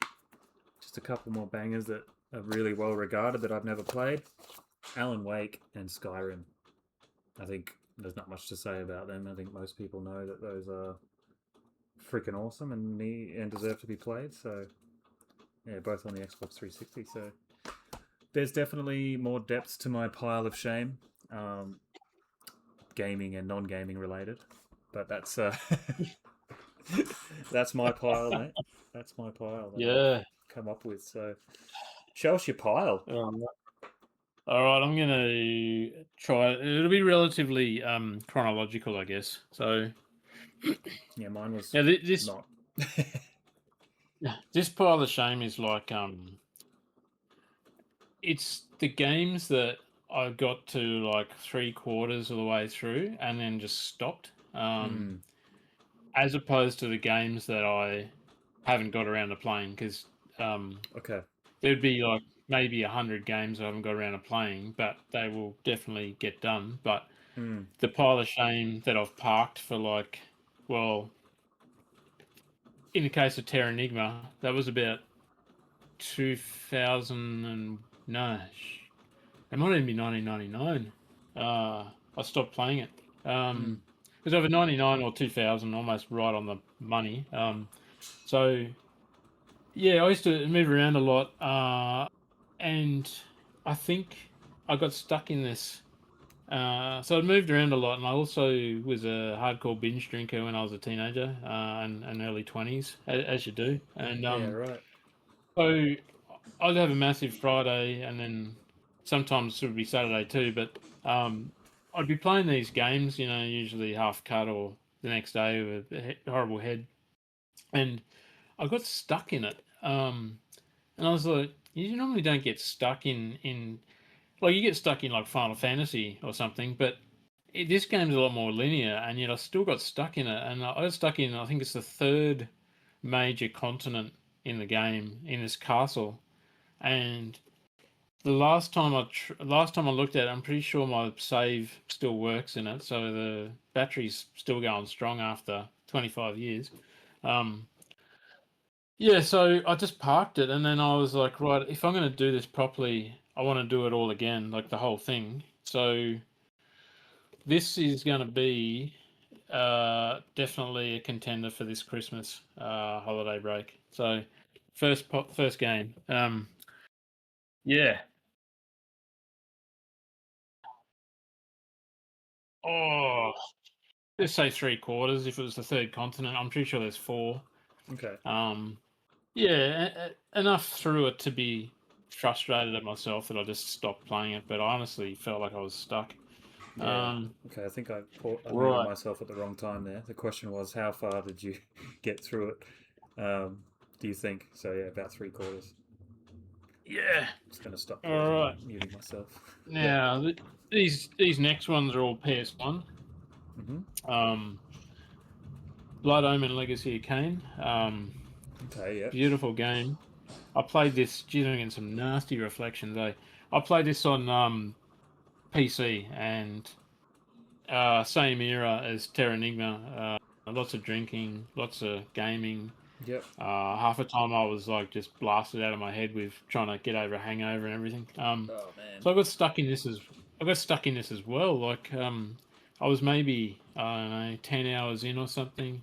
just a couple more bangers that are really well regarded that I've never played. Alan Wake and Skyrim. I think there's not much to say about them. I think most people know that those are freaking awesome and deserve to be played. So yeah, both on the Xbox 360. So there's definitely more depths to my pile of shame, gaming and non-gaming related. But that's that's my pile, mate. That's my pile that I've Yeah. come up with. So show us your pile. All right, I'm gonna try. It'll be relatively chronological, I guess. So Yeah, mine was yeah, this not. this pile of shame is like it's the games that I got to like 3/4 of the way through and then just stopped. Mm, As opposed to the games that I haven't got around to playing because okay. there'd be like maybe 100 games I haven't got around to playing, but they will definitely get done. But Mm, the pile of shame that I've parked for like, well, in the case of Terra Enigma, that was about 2000 and no, it might even be 1999. I stopped playing it. mm, It was over 99 or 2000, almost right on the money. So yeah, I used to move around a lot, and I think I got stuck in this. So I moved around a lot, and I also was a hardcore binge drinker when I was a teenager and early 20s, as you do. And yeah, right. so I'd have a massive Friday, and then sometimes it would be Saturday too. But I'd be playing these games, usually half cut or the next day with a horrible head. and I got stuck in it. And I was like, you normally don't get stuck in like you get stuck in like Final Fantasy or something, but this game's a lot more linear, and yet I still got stuck in it, and I got stuck in I think it's the third major continent in the game in this castle, and the last time I looked at it, I'm pretty sure my save still works in it, so the battery's still going strong after 25 years. Um, yeah, so I just parked it, and then I was like, right, if I'm going to do this properly, I want to do it all again, like the whole thing. So this is going to be definitely a contender for this Christmas holiday break. So first game. Yeah. Oh, let's say three quarters. If it was the third continent, I'm pretty sure there's four. Okay. Um, yeah, enough through it to be frustrated at myself that I just stopped playing it. But I honestly felt like I was stuck. Yeah. Um, Okay. I think I muted right. myself at the wrong time there. The question was, how far did you get through it? Do you think? So yeah, about three quarters. Yeah. Just gonna stop All pausing right. and muting myself. Yeah. Now these next ones are all PS1. Mm-hmm. Um, Blood Omen Legacy of Kain. Okay. Yeah. Beautiful game. I played this. Geez, I'm getting some nasty reflections. I played this on PC and same era as Terranigma. Lots of drinking, lots of gaming. Yep. Half the time I was like just blasted out of my head with trying to get over a hangover and everything. Oh man. So I got stuck in this as well. Like I was maybe I don't know 10 hours in or something.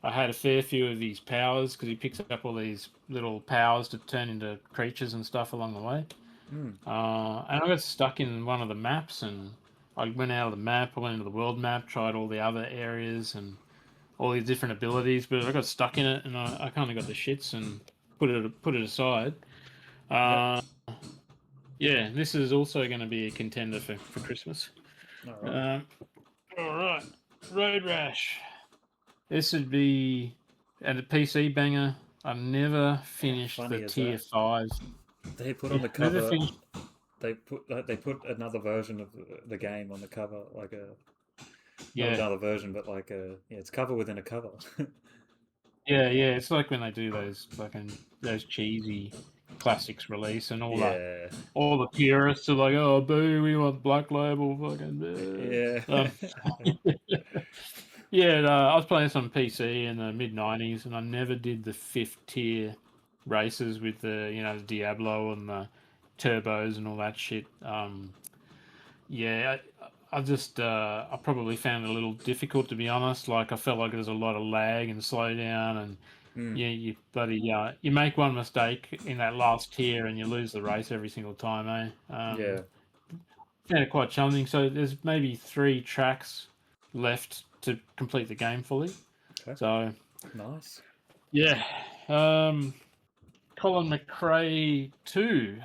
I had a fair few of these powers because he picks up all these little powers to turn into creatures and stuff along the way. Mm. And I got stuck in one of the maps, and I went out of the map. I went into the world map, tried all the other areas and all these different abilities, but I got stuck in it, and I kind of got the shits and put it aside. Yep. Uh, yeah, this is also going to be a contender for Christmas. All right. Uh, all right, Road Rash. This would be at a PC banger. I never How finished the funny is tier that? 5. They put on Yeah, the never cover. finished. They put another version of the game on the cover, like a not Yeah, another version, but like a yeah, it's cover within a cover. yeah. It's like when they do those cheesy classics release, and Yeah. all the purists are like, "Oh, boo, we want Black Label, fucking." Yeah. Yeah, I was playing this on PC in the mid '90s, and I never did the fifth tier races with the Diablo and the turbos and all that shit. Yeah, I probably found it a little difficult to be honest. Like I felt like there's a lot of lag and slowdown, and Mm. yeah, you bloody you make one mistake in that last tier and you lose the race every single time, eh? Yeah. Found it quite challenging. So there's maybe 3 tracks left to complete the game fully. Okay. So Nice. yeah, um, Colin McRae 2.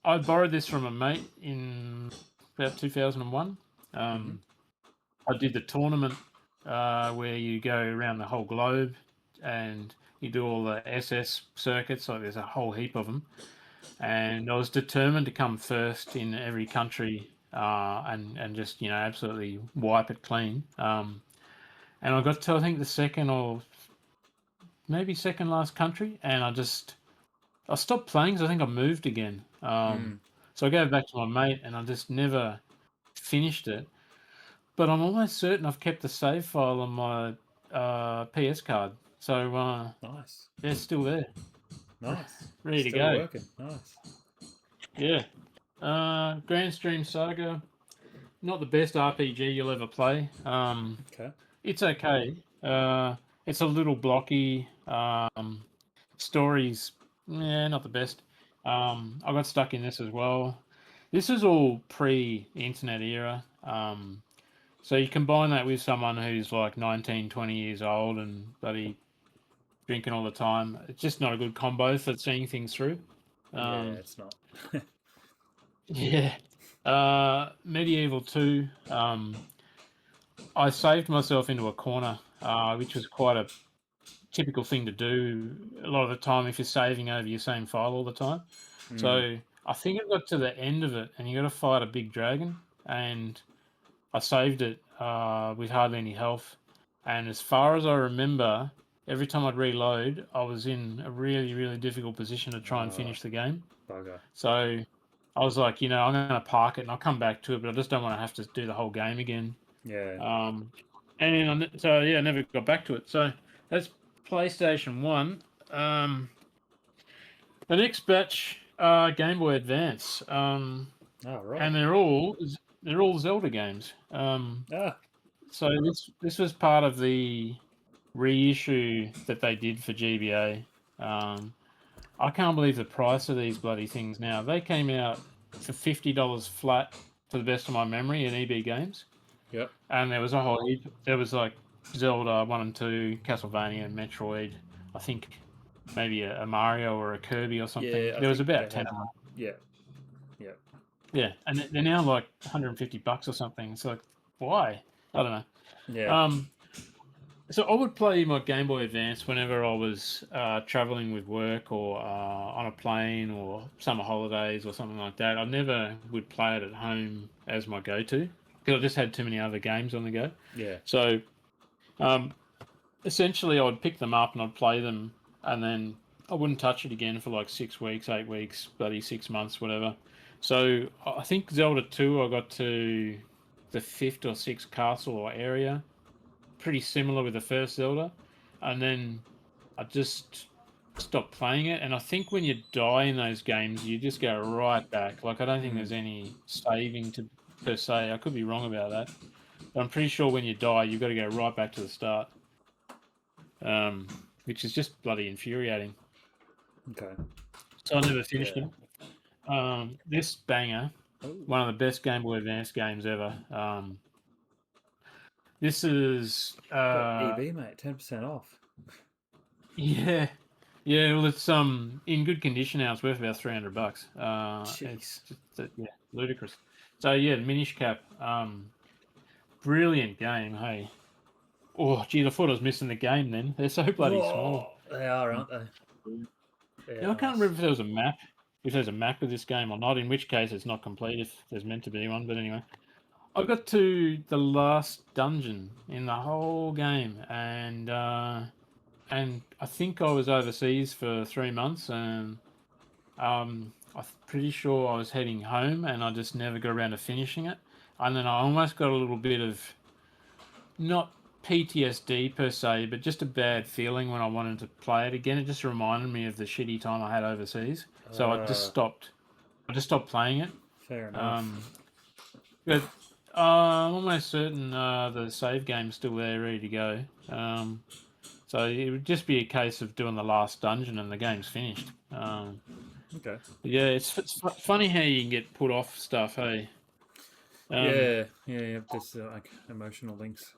I borrowed this from a mate in about 2001. Mm-hmm. I did the tournament where you go around the whole globe and you do all the SS circuits. Like there's a whole heap of them, and I was determined to come first in every country and just absolutely wipe it clean. And I got to I think the second or maybe second last country, and I stopped playing because I think I moved again. Mm. So I gave it back to my mate, and I just never finished it. But I'm almost certain I've kept the save file on my PS card. So Nice. yeah, it's still there, Nice. ready to Still go. working. Nice. Yeah. Grand Stream Saga, not the best RPG you'll ever play. Okay. It's okay. It's a little blocky. Stories, yeah, not the best. I got stuck in this as well. This is all pre-internet era. So you combine that with someone who's like 19, 20 years old and bloody drinking all the time. It's just not a good combo for seeing things through. Yeah, Um, it's not. yeah. Medieval 2. I saved myself into a corner which was quite a typical thing to do a lot of the time if you're saving over your same file all the time. So I think I got to the end of it, and you got to fight a big dragon, and I saved it with hardly any health. And as far as I remember, every time I'd reload, I was in a really, really difficult position to try and finish the game. Bugger. So I was like, I'm going to park it and I'll come back to it, but I just don't want to have to do the whole game again. Yeah. I never got back to it. So that's PlayStation 1. The next batch are Game Boy Advance. Oh, right. And they're all Zelda games. So this was part of the reissue that they did for GBA. I can't believe the price of these bloody things now. They came out for $50 flat, to the best of my memory, in EB Games. Yep. And there was a whole heap. There was like Zelda 1 and 2, Castlevania, Metroid. I think maybe a Mario or a Kirby or something. Yeah, there was about 10 of them. Yeah. Yeah, and they're now like $150 or something. It's like, why? I don't know. Yeah. So I would play my Game Boy Advance whenever I was traveling with work or on a plane or summer holidays or something like that. I never would play it at home as my go-to because I just had too many other games on the go. Yeah. So essentially I would pick them up and I'd play them, and then I wouldn't touch it again for like 6 weeks, 8 weeks, bloody 6 months, whatever. So I think Zelda 2, I got to the 5th or 6th castle or area. Pretty similar with the first Zelda. And then I just stopped playing it. And I think when you die in those games, you just go right back. Like, I don't think there's any saving per se. I could be wrong about that. But I'm pretty sure when you die, you've got to go right back to the start. Which is just bloody infuriating. Okay. So I never finished them. This banger, one of the best Game Boy Advance games ever. This is EB, mate, 10% off. Yeah, well, it's in good condition now. It's worth about $300. It's just ludicrous. So yeah, Minish Cap, brilliant game. Hey, oh gee, I thought I was missing the game. Then they're so bloody small. They are, aren't they? Yeah, I can't remember if there was a map. If there's a map of this game or not. In which case, it's not complete. If there's meant to be one, but anyway. I got to the last dungeon in the whole game, and I think I was overseas for 3 months, and I'm pretty sure I was heading home, and I just never got around to finishing it. And then I almost got a little bit of, not PTSD per se, but just a bad feeling when I wanted to play it again. It just reminded me of the shitty time I had overseas, so I just stopped. I just stopped playing it. Fair enough. But I'm almost certain the save game's still there, ready to go. So it would just be a case of doing the last dungeon and the game's finished. Okay. Yeah, it's funny how you can get put off stuff, hey? Yeah. There's like emotional links.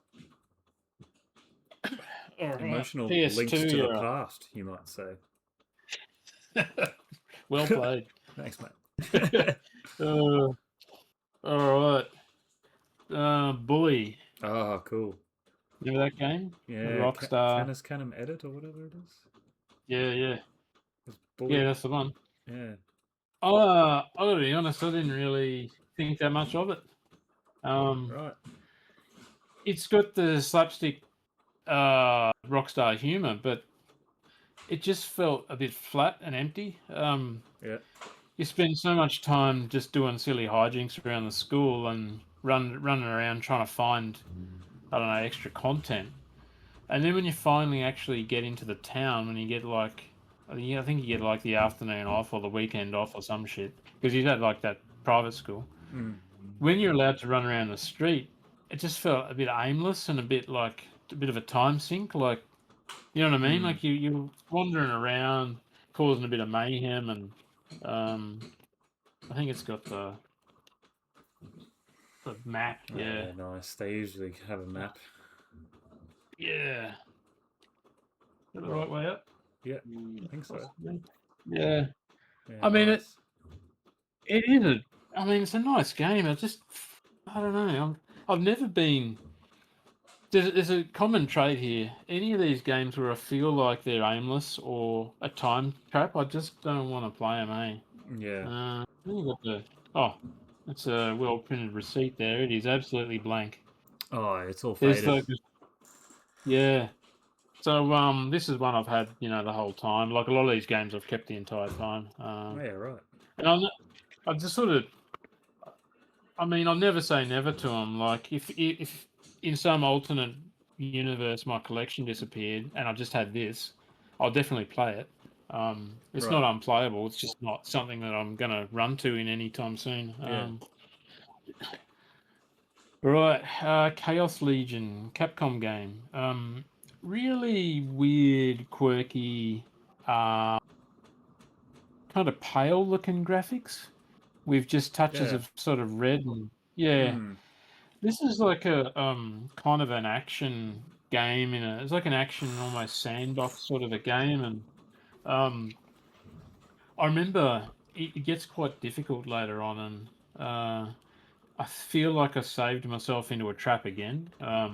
Emotional PS2 links to the past, you might say. Well played. Thanks, mate. All right. Bully. Oh, cool. Remember that game? Yeah. Rockstar. Canis Canem Edit or whatever it is. Yeah. Bully. Yeah, that's the one. Yeah. I gotta be honest, I didn't really think that much of it. Right. It's got the slapstick Rockstar humor, but it just felt a bit flat and empty. Yeah. You spend so much time just doing silly hijinks around the school and running around trying to find, I don't know, extra content. And then when you finally actually get into the town, when you get like, I think you get like the afternoon off or the weekend off or some shit, because he's at like that private school. When you're allowed to run around the street, it just felt a bit aimless and a bit of a time sink. Like, you know what I mean? Like you're wandering around, causing a bit of mayhem, and I think it's got the map. Yeah. Nice. They usually have a map. Yeah. Is that the right way up? Yeah, I think so. Yeah. I mean, nice. it is it's a nice game. I don't know. I've never been there's a common trait here. Any of these games where I feel like they're aimless or a time trap, I just don't want to play them. Eh? Yeah. You got oh, it's a well printed receipt there. It is absolutely blank. Oh, it's all There's faded. like yeah. So this is one I've had the whole time. Like a lot of these games, I've kept the entire time. Oh, yeah, right. And I just sort of, I mean, I'll never say never to them. Like if in some alternate universe my collection disappeared and I just had this, I'll definitely play it. It's Right. not unplayable. It's just not something that I'm gonna run to in any time soon. Yeah. Right, Chaos Legion, Capcom game. Really weird, quirky, uh, kind of pale looking graphics with just touches Yeah. of sort of red and yeah. Hmm. This is like a kind of an action game it's like an action almost sandbox sort of a game and um I remember it gets quite difficult later on and I feel like I saved myself into a trap again, like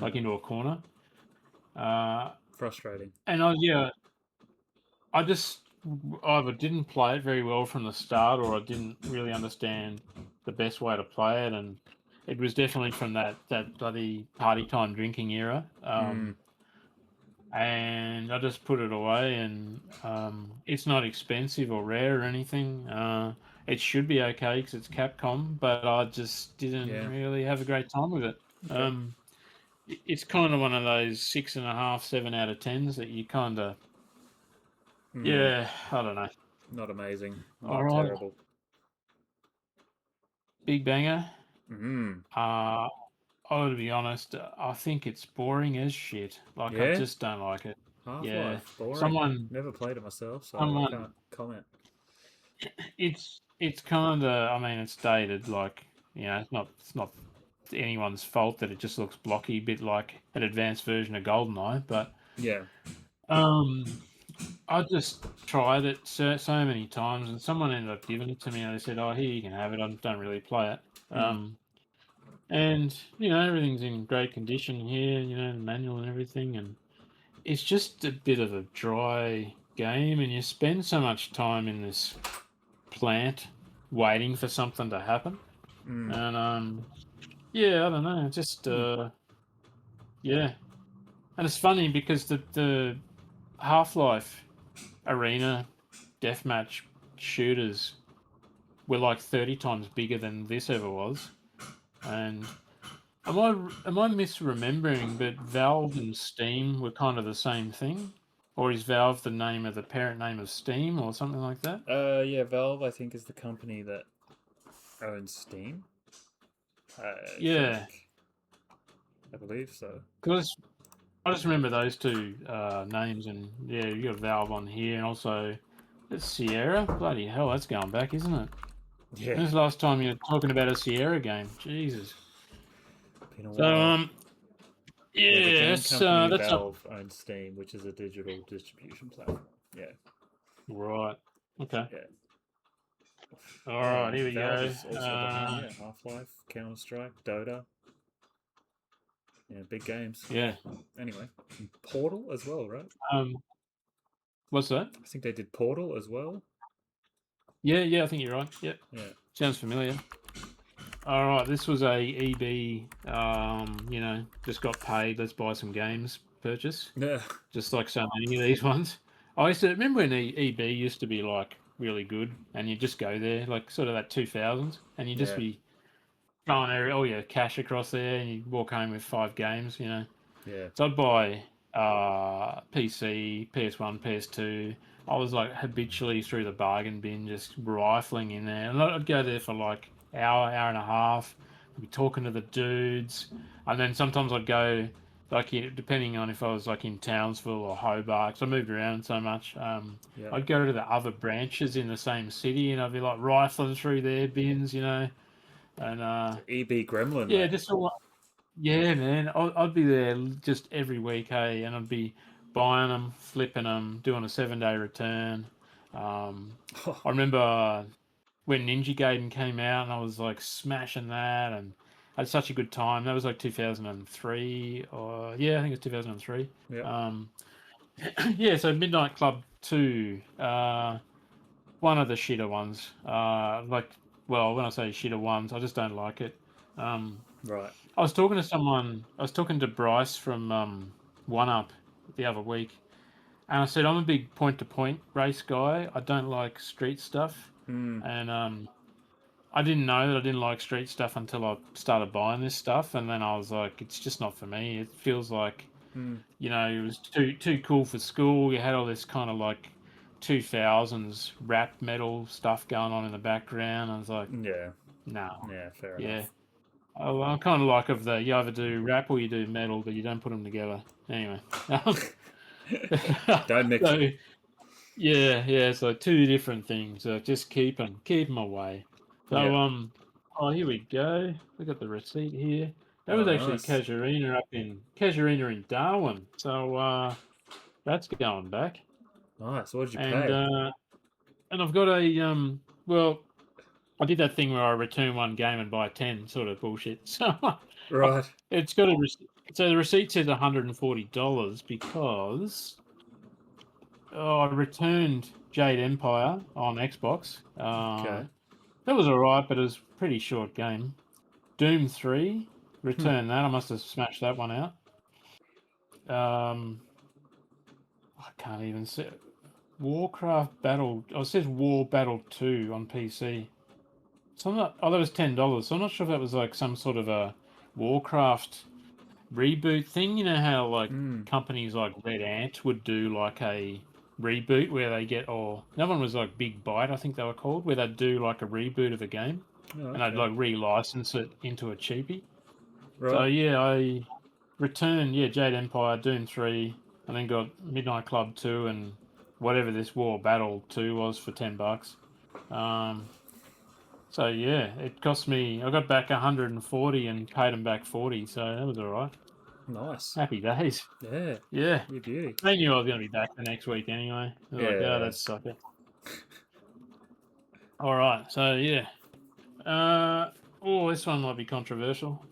No. into a corner. Uh Frustrating. and I just either didn't play it very well from the start or I didn't really understand the best way to play it and it was definitely from that bloody party time drinking era. Hmm. And I just put it away and it's not expensive or rare or anything. It should be okay because it's Capcom, but I just didn't Yeah. really have a great time with it. Okay. It's kind of one of those 6.5, 7 out of 10s that you kind of, Hmm. yeah, I don't know. Not amazing. All Oh, right, terrible. Big Banger. Hmm. Uh, to be honest, I think it's boring as shit. Like I Yeah. just don't like it. Yeah, Half-Life. Boring. someone, Never played it myself, so I someone. can't comment. It's kind of. I mean, it's dated. Like it's not anyone's fault that it just looks blocky, a bit like an advanced version of GoldenEye. But Yeah. um, I just tried it so many times, and someone ended up giving it to me, and they said, "Oh, here you can have it. I don't really play it." Hmm. And everything's in great condition here. The manual and everything, and it's just a bit of a dry game, and you spend so much time in this plant waiting for something to happen. Hmm. And yeah, I don't know, just Hmm. yeah. And it's funny because the Half-Life arena deathmatch shooters were like 30 times bigger than this ever was. And am I misremembering? But Valve and Steam were kind of the same thing, or is Valve the name of the parent name of Steam, or something like that? Yeah, Valve, I think, is the company that owns Steam. I think. Yeah, I believe so. because I just remember those two names, and yeah, you got Valve on here, and also it's Sierra. Bloody hell, that's going back, isn't it? Yeah. When's the last time you were talking about a Sierra game? Jesus. Been a So while. Yeah, the yeah, game company that's up. Valve owns Steam, which is a digital distribution platform. Yeah. Right. Okay. Yeah. All Yeah, right. Here we Valve go. is also behind, yeah, Half-Life, Counter-Strike, Dota. Yeah, big games. Yeah. Anyway, and Portal as well, right? Um. What's that? I think they did Portal as well. Yeah. Yeah. I think you're right. Yep. Yeah. Sounds familiar. All right. This was a EB. Just got paid. Let's buy some games. Purchase. Yeah. Just like so many of these ones. I used to remember when EB used to be like really good, and you just go there, like sort of that 2000s, and you just Yeah. be throwing all your cash across there, and you walk home with 5 games. Yeah. So I'd buy PC, PS1, PS2. I was like habitually through the bargain bin, just rifling in there, and I'd go there for like hour and a half. I'd be talking to the dudes, and then sometimes I'd go like depending on if I was like in Townsville or Hobart. 'Cause I moved around so much. Yeah. I'd go to the other branches in the same city, and I'd be like rifling through their bins, and EB Gremlin, yeah, mate. just all yeah, man. I'd be there just every week, hey, and I'd be buying them, flipping them, doing a 7 day return. Um, Oh, I remember when Ninja Gaiden came out, and I was like smashing that, and had such a good time. That was like 2003, or yeah, I think it's 2003. Yep. Yeah, so Midnight Club 2, one of the shitter ones. Well, when I say shitter ones, I just don't like it. Um, Right. I was talking to someone. I was talking to Bryce from One Up the other week, and I said I'm a big point-to-point race guy. I don't like street stuff, Mm. and I didn't know that I didn't like street stuff until I started buying this stuff, and then I was like, it's just not for me. It feels like, Mm. it was too cool for school. You had all this kind of like 2000s rap metal stuff going on in the background. I was like, Yeah. no, Yeah. Fair yeah. enough. I'm kind of like of the you either do rap or you do metal, but you don't put them together. Anyway, Don't mix so them. yeah, so two different things. Just keep them away. So Yeah. oh, here we go. We got the receipt here. That was Oh, actually nice. Casuarina in Darwin. So that's going back. Nice. What did you And pay? I've got a well, I did that thing where I return one game and buy 10 sort of bullshit. So Right. it's got a so the receipt says $140 because I returned Jade Empire on Xbox. Okay. That was alright, but it was a pretty short game. Doom 3, Hmm. return that. I must have smashed that one out. I can't even see. Warcraft Battle. Oh, it says War Battle 2 on PC. So I'm not. Oh, that was $10. So I'm not sure if that was like some sort of a Warcraft reboot thing. You know how like Mm. companies like Red Ant would do like a reboot where they get, or another one was like Big Bite, I think they were called, where they'd do like a reboot of a game Oh, and they'd okay. like relicense it into a cheapie. So Right. yeah, I returned Jade Empire, Doom 3, and then got Midnight Club 2 and whatever this War Battle 2 was for $10. Um, so yeah, it cost me. I got back 140 and paid them back 40, so that was all right. Nice. Happy days. Yeah. Yeah, You beauty. they knew I was going to be back the next week anyway. They're like, oh, Yeah. that's sucker. All right, so yeah. This one might be controversial.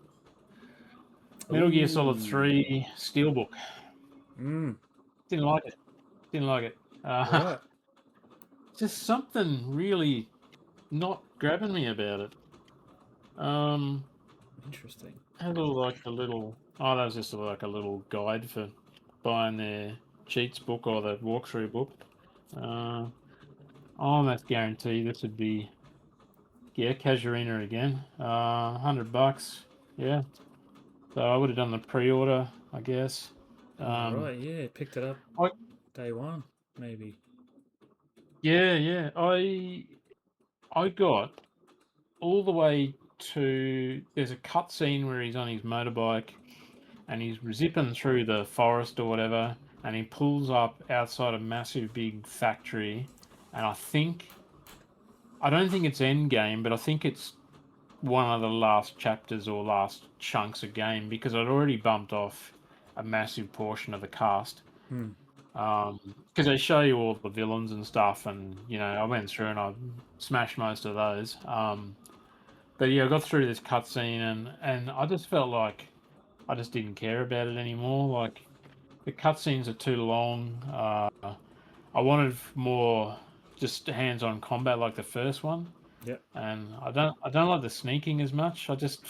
Metal Gear Solid Ooh. 3 Steelbook. Mm. Didn't like it. Didn't like it. Right. Just something really not grabbing me about it. Um, Interesting. had all like the little. Oh, that was just like a little guide for buying their cheats book or the walkthrough book. Uh, almost guarantee this would be Casuarina again. $100. Yeah. So I would have done the pre-order, I guess. Oh, Um, right. Yeah. Picked it up I day one, maybe. yeah. I got all the way to. There's a cut scene where he's on his motorbike and he's zipping through the forest or whatever, and he pulls up outside a massive big factory, and I don't think it's end game, but I think it's one of the last chapters or last chunks of game because I'd already bumped off a massive portion of the cast. Hmm. Because they show you all the villains and stuff, and I went through and I smashed most of those. But yeah, I got through this cutscene and I just felt like I just didn't care about it anymore. Like the cutscenes are too long. I wanted more just hands-on combat like the first one, Yep. and I don't like the sneaking as much. I just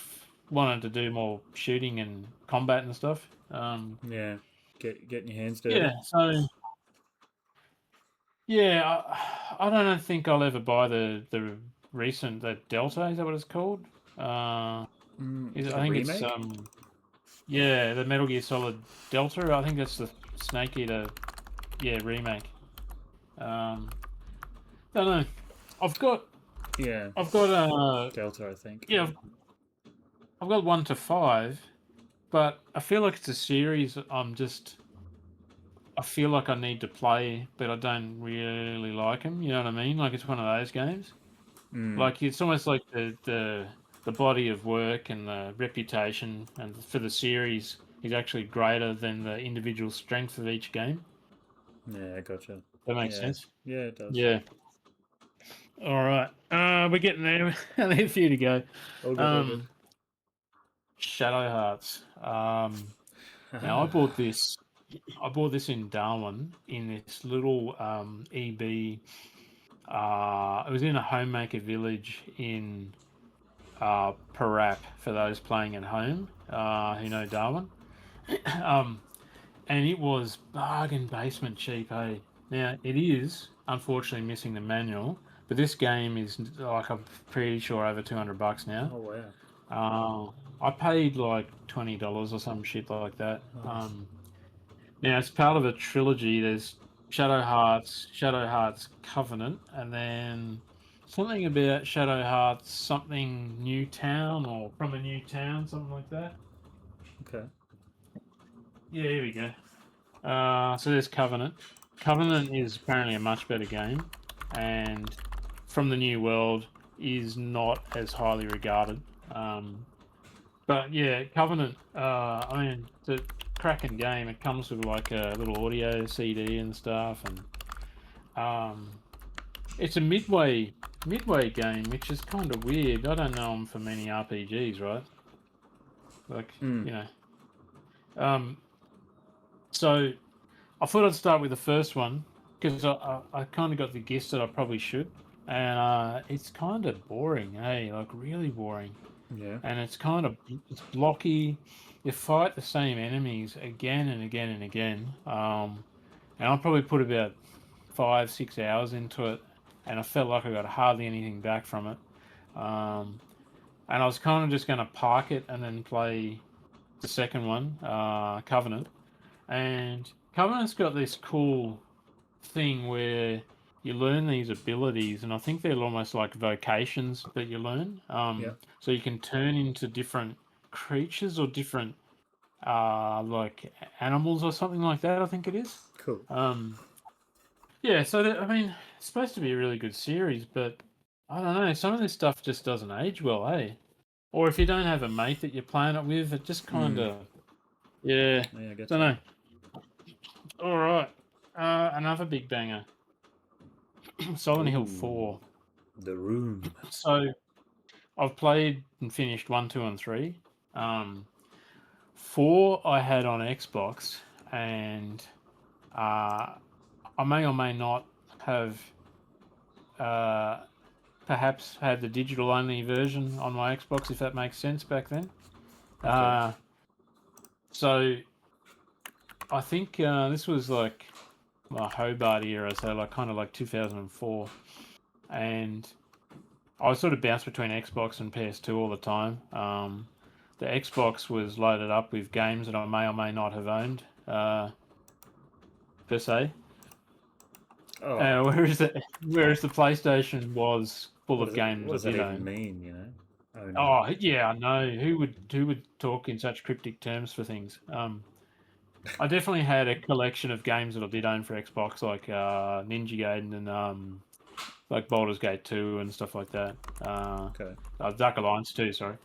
wanted to do more shooting and combat and stuff. Yeah. Getting your hands Yeah, dirty. so yeah, I don't think I'll ever buy the recent the Delta. Is that what it's called? Uh, The I think it's remake. yeah, the Metal Gear Solid Delta. I think that's the Snake Eater, remake. Um, don't know. I've got Yeah. I've got Delta, I think. yeah, I've got 1 to 5, but I feel like it's a series. I feel like I need to play, but I don't really like them. You know what I mean? Like it's one of those games. Mm. Like it's almost like the body of work and the reputation and for the series is actually greater than the individual strength of each game. Yeah. Gotcha. That makes Yeah. sense. Yeah. It does. Yeah. All right. We're getting there. Only a few to go. All good. All good. Um, Shadow Hearts. Now I bought this in Darwin in this little EB. It was in a homemaker village in Parap for those playing at home who know Darwin. um, and it was bargain basement cheap. Hey, now it is unfortunately missing the manual, but this game is like I'm pretty sure over $200 now. Oh wow, I paid like $20 or some shit like that. nice. Now it's part of a trilogy. There's Shadow Hearts Covenant, and then something about Shadow Hearts, something New Town or from a new town, something like that. Okay. Yeah, here we go. So there's Covenant. Covenant is apparently a much better game, and from the New World is not as highly regarded. But yeah, Covenant. I mean, it's a cracking game. It comes with like a little audio CD and stuff, and um, it's a midway game, which is kind of weird. I don't know them for many RPGs, right? Like Mm. you know. Um, so I thought I'd start with the first one because I kind of got the gist that I probably should, and it's kind of boring, hey, like really boring, Yeah. and it's blocky. You fight the same enemies again and again and again, and I probably put about 5 6 hours into it, and I felt like I got hardly anything back from it, and I was kind of just going to park it and then play the second one, Covenant, and Covenant's got this cool thing where you learn these abilities, and I think they're almost like vocations that you learn. Yeah. So you can turn into different creatures or different like animals or something like that. I think it is. Cool. Um, yeah. So I mean, it's supposed to be a really good series, but I don't know. Some of this stuff just doesn't age well, eh? Or if you don't have a mate that you're playing it with, it just kind Mm. of yeah. Yeah, I get Don't you. know. All right. Another big banger. Silent Hill Ooh, 4. The Room. So I've played and finished 1, 2, and 3. Um, 4 I had on Xbox, and I may or may not have uh, perhaps had the digital only version on my Xbox, if that makes sense back then. Okay. Uh, so I think this was like my Hobart era, so like kind of like 2004, and I sort of bounced between Xbox and PS2 all the time. The Xbox was loaded up with games that I may or may not have owned, per se. Oh, Whereas the PlayStation was full of games what I does that did even own. mean? Owned. Oh yeah, I know. Who would talk in such cryptic terms for things? I definitely had a collection of games that I did own for Xbox, like Ninja Gaiden and like Baldur's Gate 2 and stuff like that. Okay. Dark Alliance 2, sorry.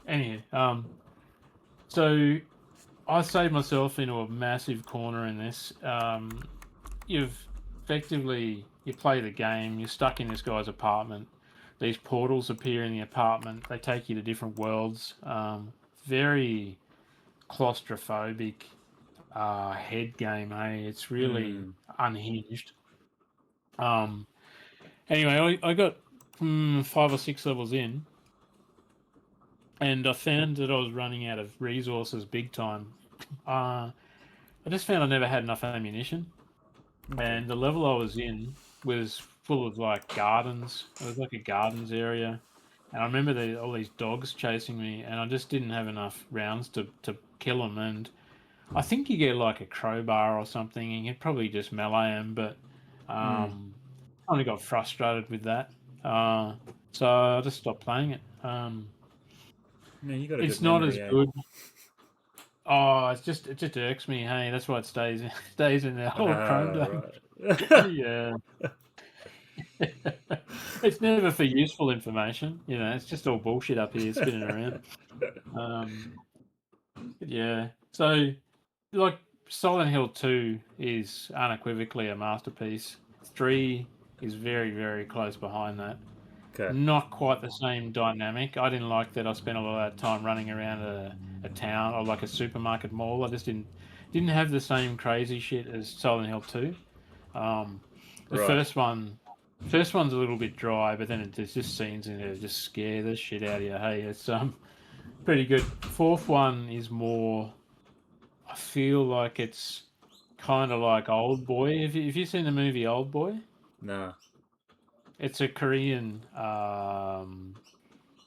Anyhow, so I saved myself into a massive corner in this. You've effectively you play the game. You're stuck in this guy's apartment. These portals appear in the apartment. They take you to different worlds. Very claustrophobic head game. It's really Mm. unhinged. Um, anyway, I got 5 or 6 levels in, and I found that I was running out of resources big time. I just found I never had enough ammunition, Okay. and the level I was in was full of like gardens. It was like a gardens area, and I remember all these dogs chasing me, and I just didn't have enough rounds to kill them. And I think you get like a crowbar or something, and you'd probably just melee them, but Mm. kind of got frustrated with that. Uh, so I just stopped playing it. Man, you got a good It's not as memory, eh? good. Oh, it just irks me. Hey, that's why it stays in the old Chrome Ah, dome. right. Yeah. It's never for useful information, it's just all bullshit up here spinning around. Um, yeah. So, like, Silent Hill 2 is unequivocally a masterpiece. 3 is very, very close behind that. Okay. Not quite the same dynamic. I didn't like that I spent a lot of that time running around a town or like a supermarket mall. I just didn't have the same crazy shit as Silent Hill 2. Um, the Right. first one's a little bit dry, but then there's just scenes in there that just scare the shit out of you. Hey, it's pretty good. Fourth one is more. I feel like it's kind of like Old Boy. If you've seen the movie Old Boy, Nah. it's a Korean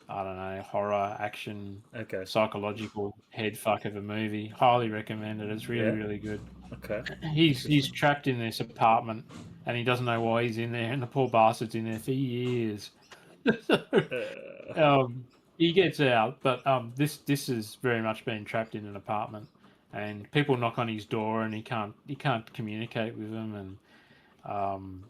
I don't know, horror, action, Okay. psychological head fuck of a movie. Highly recommended. It's really, Yeah. really good. Okay. He's Interesting. trapped in this apartment and he doesn't know why he's in there, and the poor bastard's in there for years. So, Uh, he gets out, but this is very much being trapped in an apartment, and people knock on his door and he can't communicate with them, and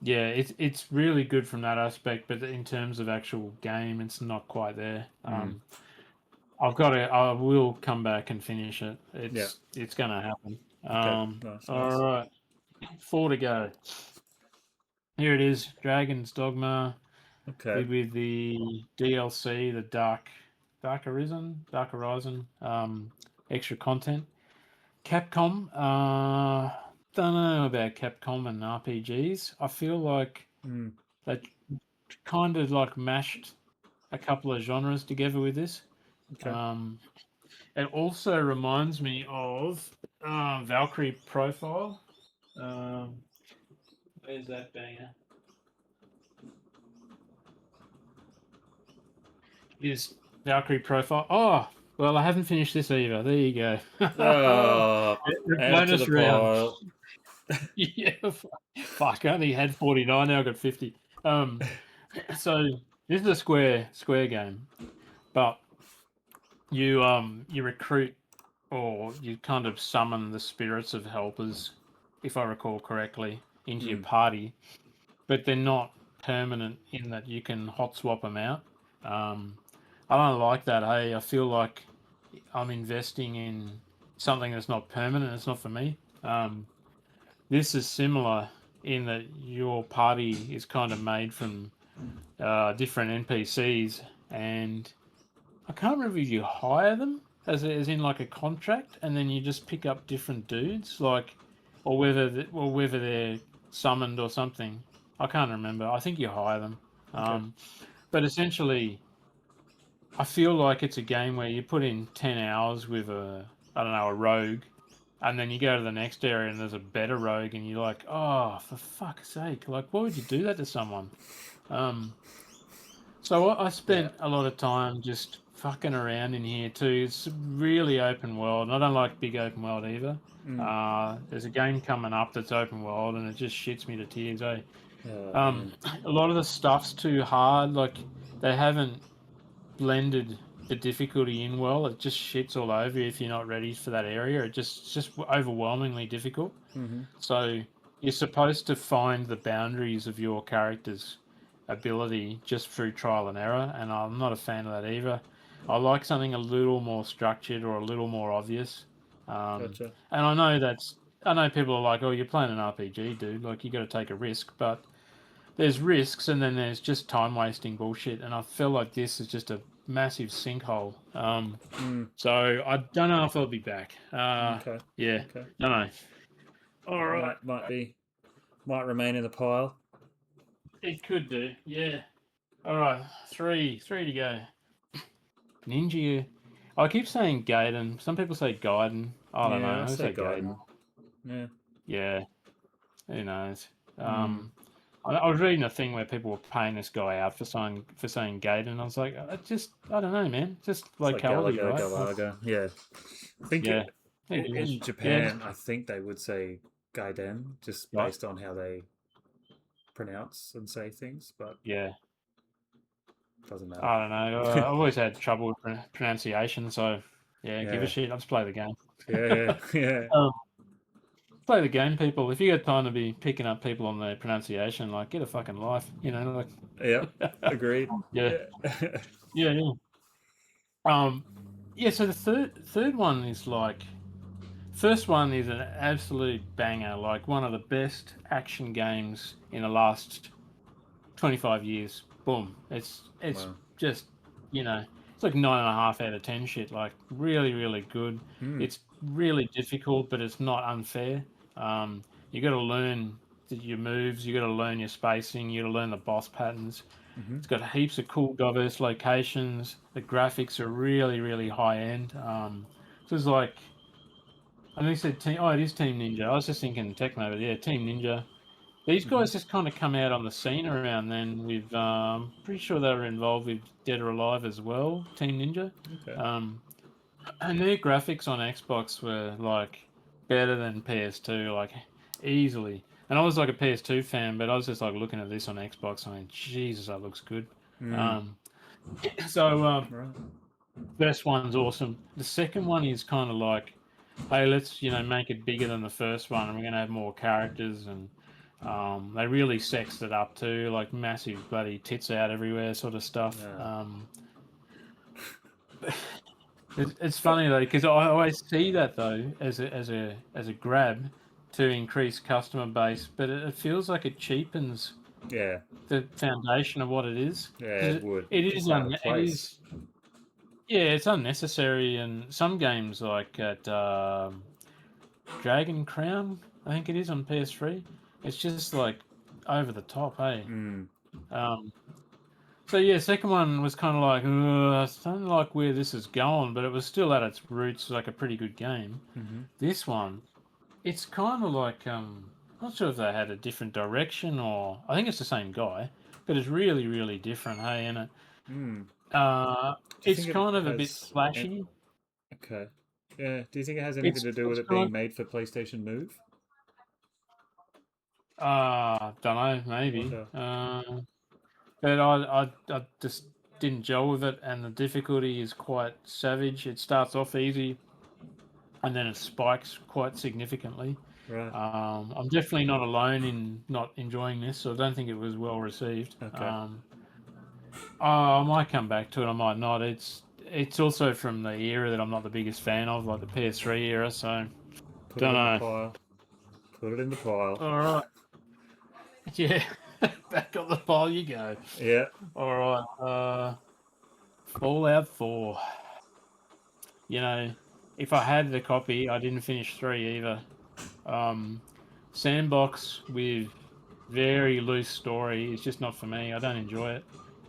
yeah, it's really good from that aspect, but in terms of actual game, it's not quite there. mm, I will come back and finish it. yeah. It's gonna happen. Okay. Nice. All Nice. right, 4 to go. Here it is, Dragon's Dogma Okay. with the DLC, the Dark Horizon, extra content. Capcom, don't know about Capcom and RPGs. I feel like Mm, they kind of like mashed a couple of genres together with this. okay. Um, it also reminds me of Valkyrie Profile. Um, where's that banger? Is Valkyrie Profile? Oh, well, I haven't finished this either. There you go. Oh, The add it to the bonus round. pile. Yeah, fuck. I only had 49. Now I got 50. So this is a square game, but you recruit or you kind of summon the spirits of helpers, if I recall correctly, into your Mm, party, but they're not permanent in that you can hot swap them out. I don't like that. Hey, I feel like I'm investing in something that's not permanent. It's not for me. This is similar in that your party is kind of made from different NPCs, and I can't remember if you hire them as in like a contract, and then you just pick up different dudes, like, or whether they're summoned or something. I can't remember. I think you hire them. okay. Um, but essentially, I feel like it's a game where you put in 10 hours with I don't know, a rogue, and then you go to the next area and there's a better rogue, and you're like, oh, for fuck's sake, like, why would you do that to someone? Um, so I Yeah. spent a lot of time just fucking around in here too. It's really open world, and I don't like big open world either. Mm. There's a game coming up that's open world, and it just shits me to tears. Oh Um, man. a lot of the stuff's too hard. Like they haven't blended the difficulty in well. It just shits all over you if you're not ready for that area. It's just overwhelmingly difficult. Mm-hmm. So you're supposed to find the boundaries of your character's ability just through trial and error, and I'm not a fan of that either. I like something a little more structured or a little more obvious. Gotcha. And I know people are like, "Oh, you're playing an RPG, dude. Like you got to take a risk," but there's risks, and then there's just time wasting bullshit. And I feel like this is just a massive sinkhole. Mm. So I don't know if I'll be back. Okay. Yeah, Okay. don't know. All right, Might remain in the pile. it could do. Yeah. All right, three to go. Ninja. I keep saying Gaiden. Some people say Gaiden. I don't Yeah, I know. I say say Gaiden. Gaiden. Yeah. Yeah. Who knows? Mm. I was reading a thing where people were paying this guy out for saying Gaiden. I was like, I don't know, man. Just It's like locality, Galaga, right? Galaga. Yeah. I think Yeah. Who in knows? Yeah. Japan, I think they would say Gaiden just Right. based on how they pronounce and say things, but Yeah. doesn't matter. I don't know. I've always had trouble with pronunciation, so yeah, give a Yeah. shit. I'll just play the game. Yeah. Yeah. Yeah. Um, play the game, people. If you got time to be picking up people on their pronunciation, like get a fucking life. You know, Yep. like Agreed. yeah, Yeah. yeah, yeah. Um, yeah. So the third one is like first one is an absolute banger, like one of the best action games in the last 25 years. boom. It's Wow. just, it's like 9.5 out of 10 shit. Like really, really good. Mm. It's really difficult, but it's not unfair. You got to learn your moves. You got to learn your spacing. You got to learn the boss patterns. Mm-hmm. It's got heaps of cool, diverse locations. The graphics are really, really high end. So it's like, I think it said team. Oh, it is Team Ninja. I was just thinking Tecmo, but yeah, Team Ninja. These Mm-hmm. guys just kind of come out on the scene around then. With pretty sure they were involved with Dead or Alive as well, Team Ninja. Okay. Um, and their graphics on Xbox were like better than PS2, like easily. And I was like a PS2 fan, but I was just like looking at this on Xbox. I mean, Jesus, that looks good. Mm. Um, so Right. first one's awesome. The second one is kind of like, hey, let's make it bigger than the first one, and we're gonna have more characters, and they really sexed it up too, like massive bloody tits out everywhere, sort of stuff. Ah. It's funny though because I always see that though as a grab to increase customer base, but it feels like it cheapens Yeah. the foundation of what it is Yeah, because it would. it is It's out of it place. is yeah, it's unnecessary. And some games like at Dragon Crown, I think it is on PS3. It's just like over the top, hey. Mm. Um, so yeah, second one was kind of like, I don't like where this is going, but it was still at its roots like a pretty good game. Mm-hmm. This one, it's kind of like, not sure if they had a different direction or I think it's the same guy, but it's really really different, hey. And Mm. uh, Do you it's think it kind of a bit has? splashy. Okay. Yeah. Do you think it has anything It's to do with it's it kind. being made for PlayStation Move? Don't know, maybe. Wonder. But I just didn't gel with it, and the difficulty is quite savage. It starts off easy, and then it spikes quite significantly. Right. I'm definitely not alone in not enjoying this, so I don't think it was well received. Okay. I might come back to it, I might not. It's also from the era that I'm not the biggest fan of, like the PS3 era. So Put it don't in the know. pile. Put it in the pile. All right, yeah, back on the pile you go. Yeah. All right, Fallout 4. You know, if I had the copy, I didn't finish 3 either. Um, Sandbox with very loose story is just not for me. I don't enjoy it.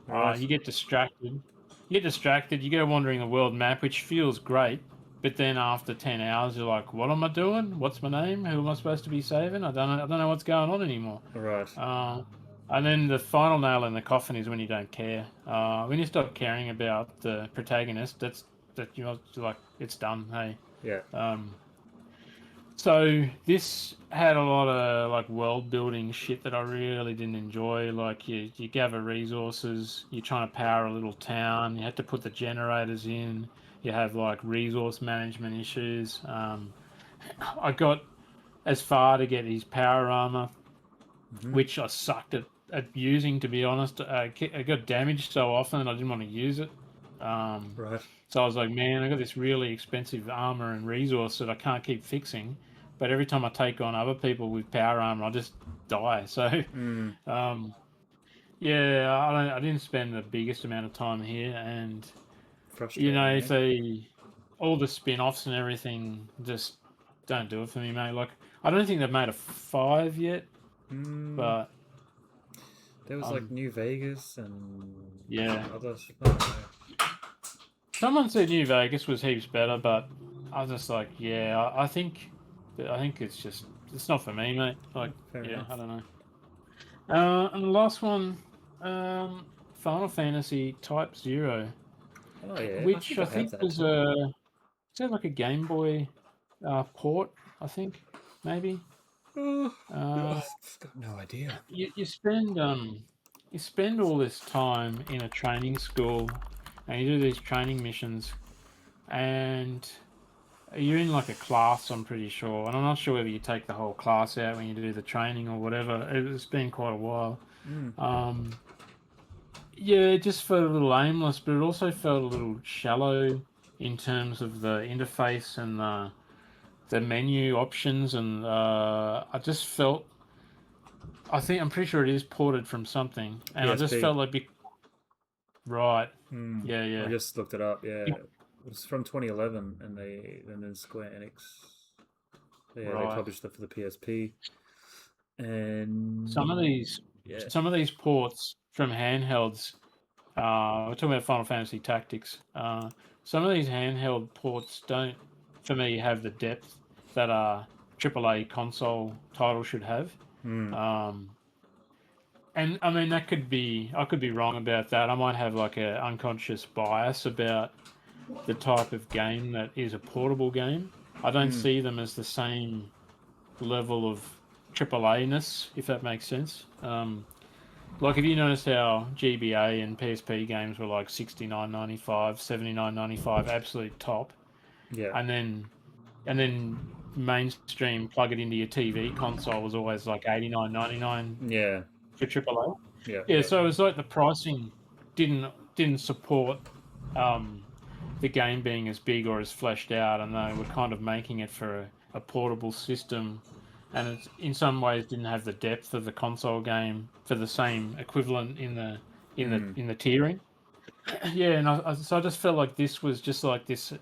Right. You get distracted. You get distracted. You go wandering the world map, which feels great. But then after 10 hours, you're like, "What am I doing? What's my name? Who am I supposed to be saving? I don't know. I don't know what's going on anymore." Right. Uh, and then the final nail in the coffin is when you don't care. When you stop caring about the protagonist, that you're like, it's done. Hey. Yeah. Um, so this had a lot of like world building shit that I really didn't enjoy. Like you gather resources, you're trying to power a little town, you have to put the generators in, you have like resource management issues. I got as far to get his power armor, Mm-hmm. which I sucked at using, to be honest. I got damaged so often I didn't want to use it. Um, Right. so I was like, man, I got this really expensive armor and resource that I can't keep fixing. But every time I take on other people with power armor, I just die. So, Mm. um, yeah, I didn't spend the biggest amount of time here. And, Frustrating, if eh? they, all the spin offs and everything just don't do it for me, mate. Like, I don't think they've made a 5 yet, Mm. but, There was like New Vegas and yeah. others. I don't know. Someone said New Vegas was heaps better, but I was just like, yeah, I think it's not for me, mate. Like, Fair yeah, enough. I don't know. And the last one, Final Fantasy Type Zero, Oh yeah, I which think I I have think that. was is that like a Game Boy port? I think maybe. Oh, Uh, I've got no idea. you spend all this time in a training school, and you do these training missions, and you're in like a class, I'm pretty sure, and I'm not sure whether you take the whole class out when you do the training or whatever. It's been quite a while. Mm. Um, yeah, it just felt a little aimless, but it also felt a little shallow in terms of the interface and the menu options, and I just felt. I'm pretty sure it is ported from something, and I just PSP. felt like Right. Hmm. Yeah, I yeah. just looked it up. Yeah, it was from 2011, and then Square Enix. Yeah, they Right. published it for the PSP, Some of and these, yeah. some of these ports from handhelds. We're talking about Final Fantasy Tactics. Some of these handheld ports don't, for me, have the depth that a AAA console title should have. Hmm. Um, and I mean, that could be, I could be wrong about that. I might have like a unconscious bias about the type of game that is a portable game. I don't Hmm. see them as the same level of AAA-ness, if that makes sense. Like, if you notice how GBA and PSP games were like 69.95, 79.95, absolute top, Yeah. and then mainstream plug it into your TV console was always like 89.99 Yeah. for AAA. Yeah. Yeah, Yeah. so it was like the pricing didn't support um, the game being as big or as fleshed out, and they were kind of making it for a portable system, and it in some ways didn't have the depth of the console game for the same equivalent in the Hmm. tiering. Yeah, and so I just felt like this was just like this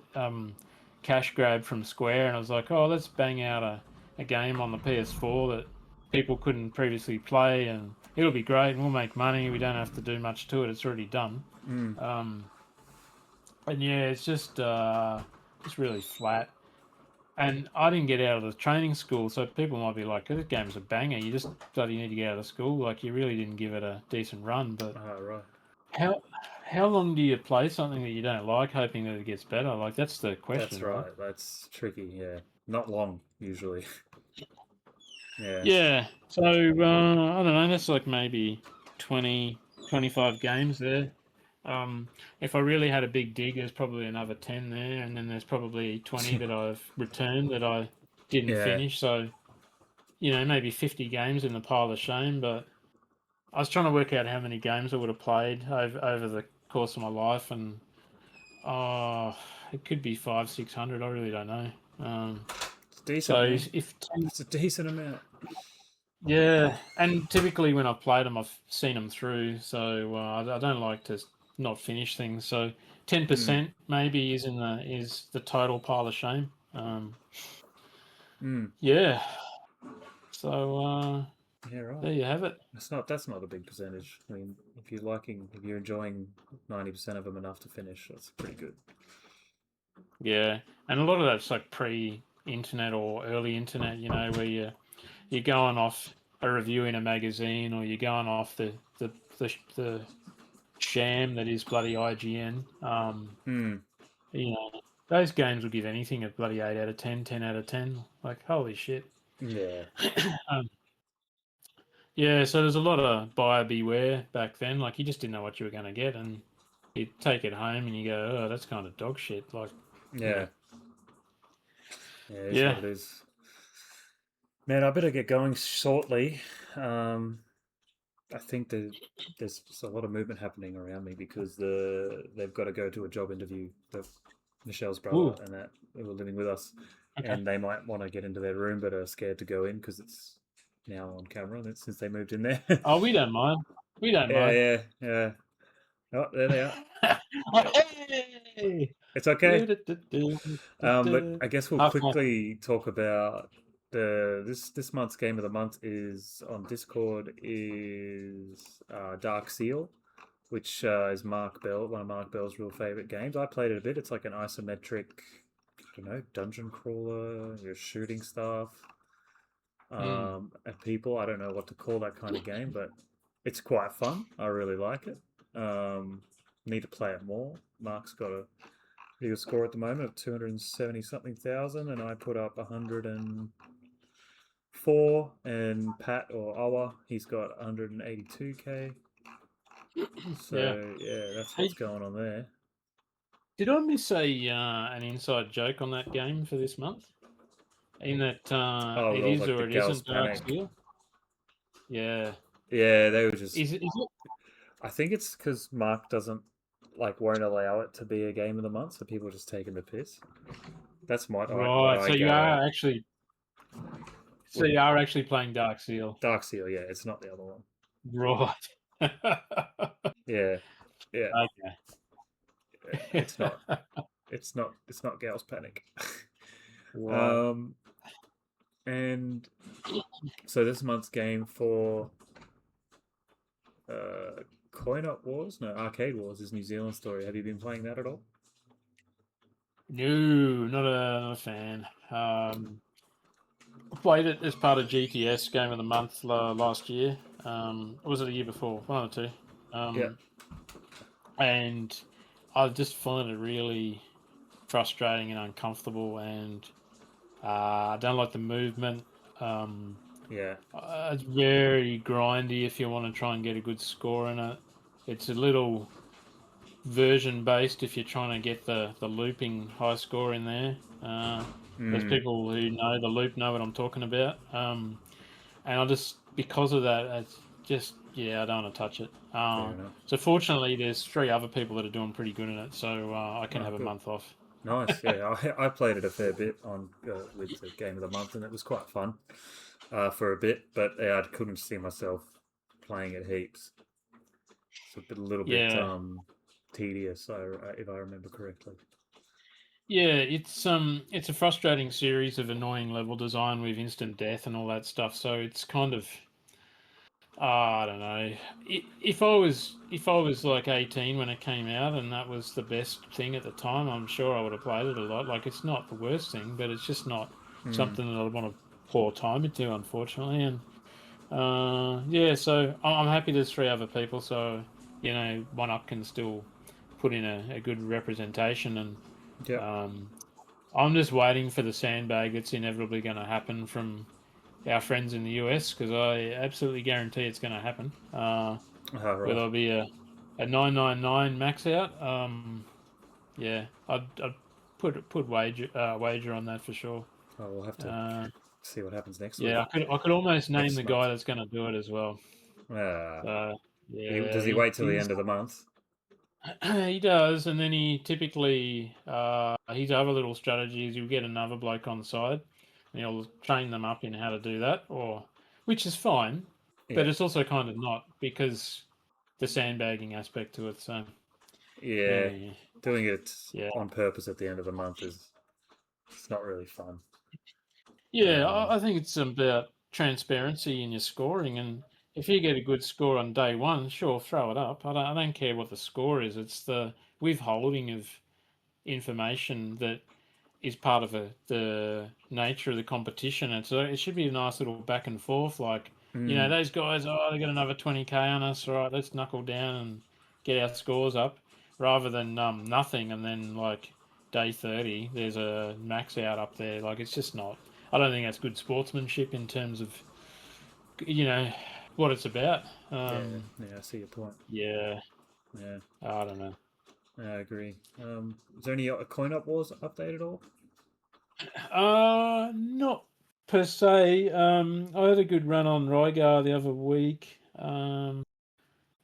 cash grab from Square, and I was like, oh, let's bang out a game on the PS4 that people couldn't previously play, and it'll be great, and we'll make money. We don't have to do much to it; it's already done. Hmm. Um, and yeah, it's just really flat. And I didn't get out of the training school, so people might be like, "This game's a banger. You just bloody need to get out of school. Like you really didn't give it a decent run." But Ah, right. how how long do you play something that you don't like, hoping that it gets better? Like that's the That's question, right? right. That's tricky. Yeah. Not long usually. Yeah. Yeah. So I don't know. That's like maybe 20, 25 games there. If I really had a big dig, there's probably another 10 there, and then there's probably 20 that I've returned that I didn't Yeah. finish. So maybe 50 games in the pile of shame. But I was trying to work out how many games I would have played over the course of my life, and oh, it could be 500, 600. I really don't know. It's decent, So man. if It's a decent amount. yeah, and typically when I've played them, I've seen them through. So I don't like to not finish things. So ten Hmm. percent maybe is the total pile of shame. Hmm. Yeah. So Yeah, right. there you have it. That's not a big percentage. I mean, if you're enjoying 90% of them enough to finish, that's pretty good. Yeah, and a lot of that's like pre-internet or early internet. Where you're going off a review in a magazine, or you're going off the sham that is bloody IGN. Hmm. Those games will give anything a bloody 8 out of 10, 10 out of 10. Like, holy shit. Yeah. um, yeah, so there's a lot of buyer beware back then. Like, you just didn't know what you were going to get, and you take it home and you go, oh, that's kind of dog shit. Like, yeah. Yeah. Yeah, it's Yeah. what it is. Man, I better get going shortly. Um, I think that there's just a lot of movement happening around me because they've got to go to a job interview. Michelle's brother Ooh, and that who are living with us, okay. and they might want to get into their room but are scared to go in because it's now on camera since they moved in there. Oh, we don't mind. We don't Yeah, mind. yeah, yeah. Oh, there they are. Hey! It's okay. But I guess we'll Okay. quickly talk about this month's game of the month is on Discord is Dark Seal, which is one of Mark Bell's real favorite games. I played it a bit. It's like an isometric, I don't know, dungeon crawler. You're shooting stuff Mm, at people. I don't know what to call that kind of game, but it's quite fun. I really like it. Need to play it more. Mark's got a pretty good score at the moment of 270 something thousand, and I put up 104. And Pat or Awa, he's got 182k. yeah. So yeah, that's Hey, what's going on there. did I miss an inside joke on that game for this month? In that Oh, it well, is like the or it Gals isn't Dark Panic. Steel? Yeah. Yeah, they were just. Is it? I think it's because Mark doesn't won't allow it to be a game of the month, so people are just taking the piss. That's what Right. I So you gather. are actually With playing Dark Seal. Dark Seal, yeah, it's not the other one. Right. Yeah. Yeah, it's Okay. not. It's not. It's not Gals Panic. Right. um, and so this month's game for Coin Up Wars, no, Arcade Wars is New Zealand Story. Have you been playing that at all? No, not a fan. I played it as part of GTS Game of the Month last year. Or was it the year before? One or two. Yeah. Um, and I just find it really frustrating and uncomfortable, and I don't like the movement. Um, Yeah. it's very grindy if you want to try and get a good score in it. It's a little version based if you're trying to get the looping high score in there. Those Mm, people who know the loop know what I'm talking about. And I just because of that, it's just I don't want to touch it. fair enough. So fortunately, there's three other people that are doing pretty good in it, so I can Oh, have a good. month off. Nice. Yeah, I played it a fair bit on with the Game of the Month, and it was quite fun for a bit. But yeah, I couldn't see myself playing it heaps. It's a little bit Yeah, tedious, if I remember correctly. yeah, it's a frustrating series of annoying level design with instant death and all that stuff. So it's kind of I don't know. If I was like 18 when it came out and that was the best thing at the time, I'm sure I would have played it a lot. Like it's not the worst thing, but it's just not Mm, something that I want to pour time into, unfortunately. And yeah, so I'm happy there's three other people, so one up can still put in a good representation. And yeah. um, I'm just waiting for the sandbag that's inevitably going to happen from our friends in the US because I absolutely guarantee it's going to happen. Ah, Where right. there'll be a 999 max out. Yeah, I'd put wager on that for sure. Oh, we'll have to Uh, see what happens next yeah, week. I could almost name Next the month. guy that's going to do it as well. Ah, So does yeah, he wait till the he's end of the month? he does, and then he typically his other little strategy is he'll get another bloke on the side, and he'll train them up in how to do that, or which is fine, but Yeah. it's also kind of not because the sandbagging aspect to it. So Yeah. yeah, Doing it yeah, on purpose at the end of the month is it's not really fun. yeah. Um, I think it's about transparency in your scoring, and if you get a good score on day one, sure, throw it up. I don't care what the score is. It's the withholding of information that is part of the nature of the competition. And so it should be a nice little back and forth. Like, mm, those guys, oh, they got another 20K on us. All right, let's knuckle down and get our scores up rather than nothing. And then, like, day 30, there's a max out up there. Like, it's just not, I don't think that's good sportsmanship in terms of, you know, what it's about. yeah, yeah, I see your point. Yeah, Yeah, I don't know. I agree. Is there any coin up wars update at all? Not per se. I had a good run on Rygar the other week.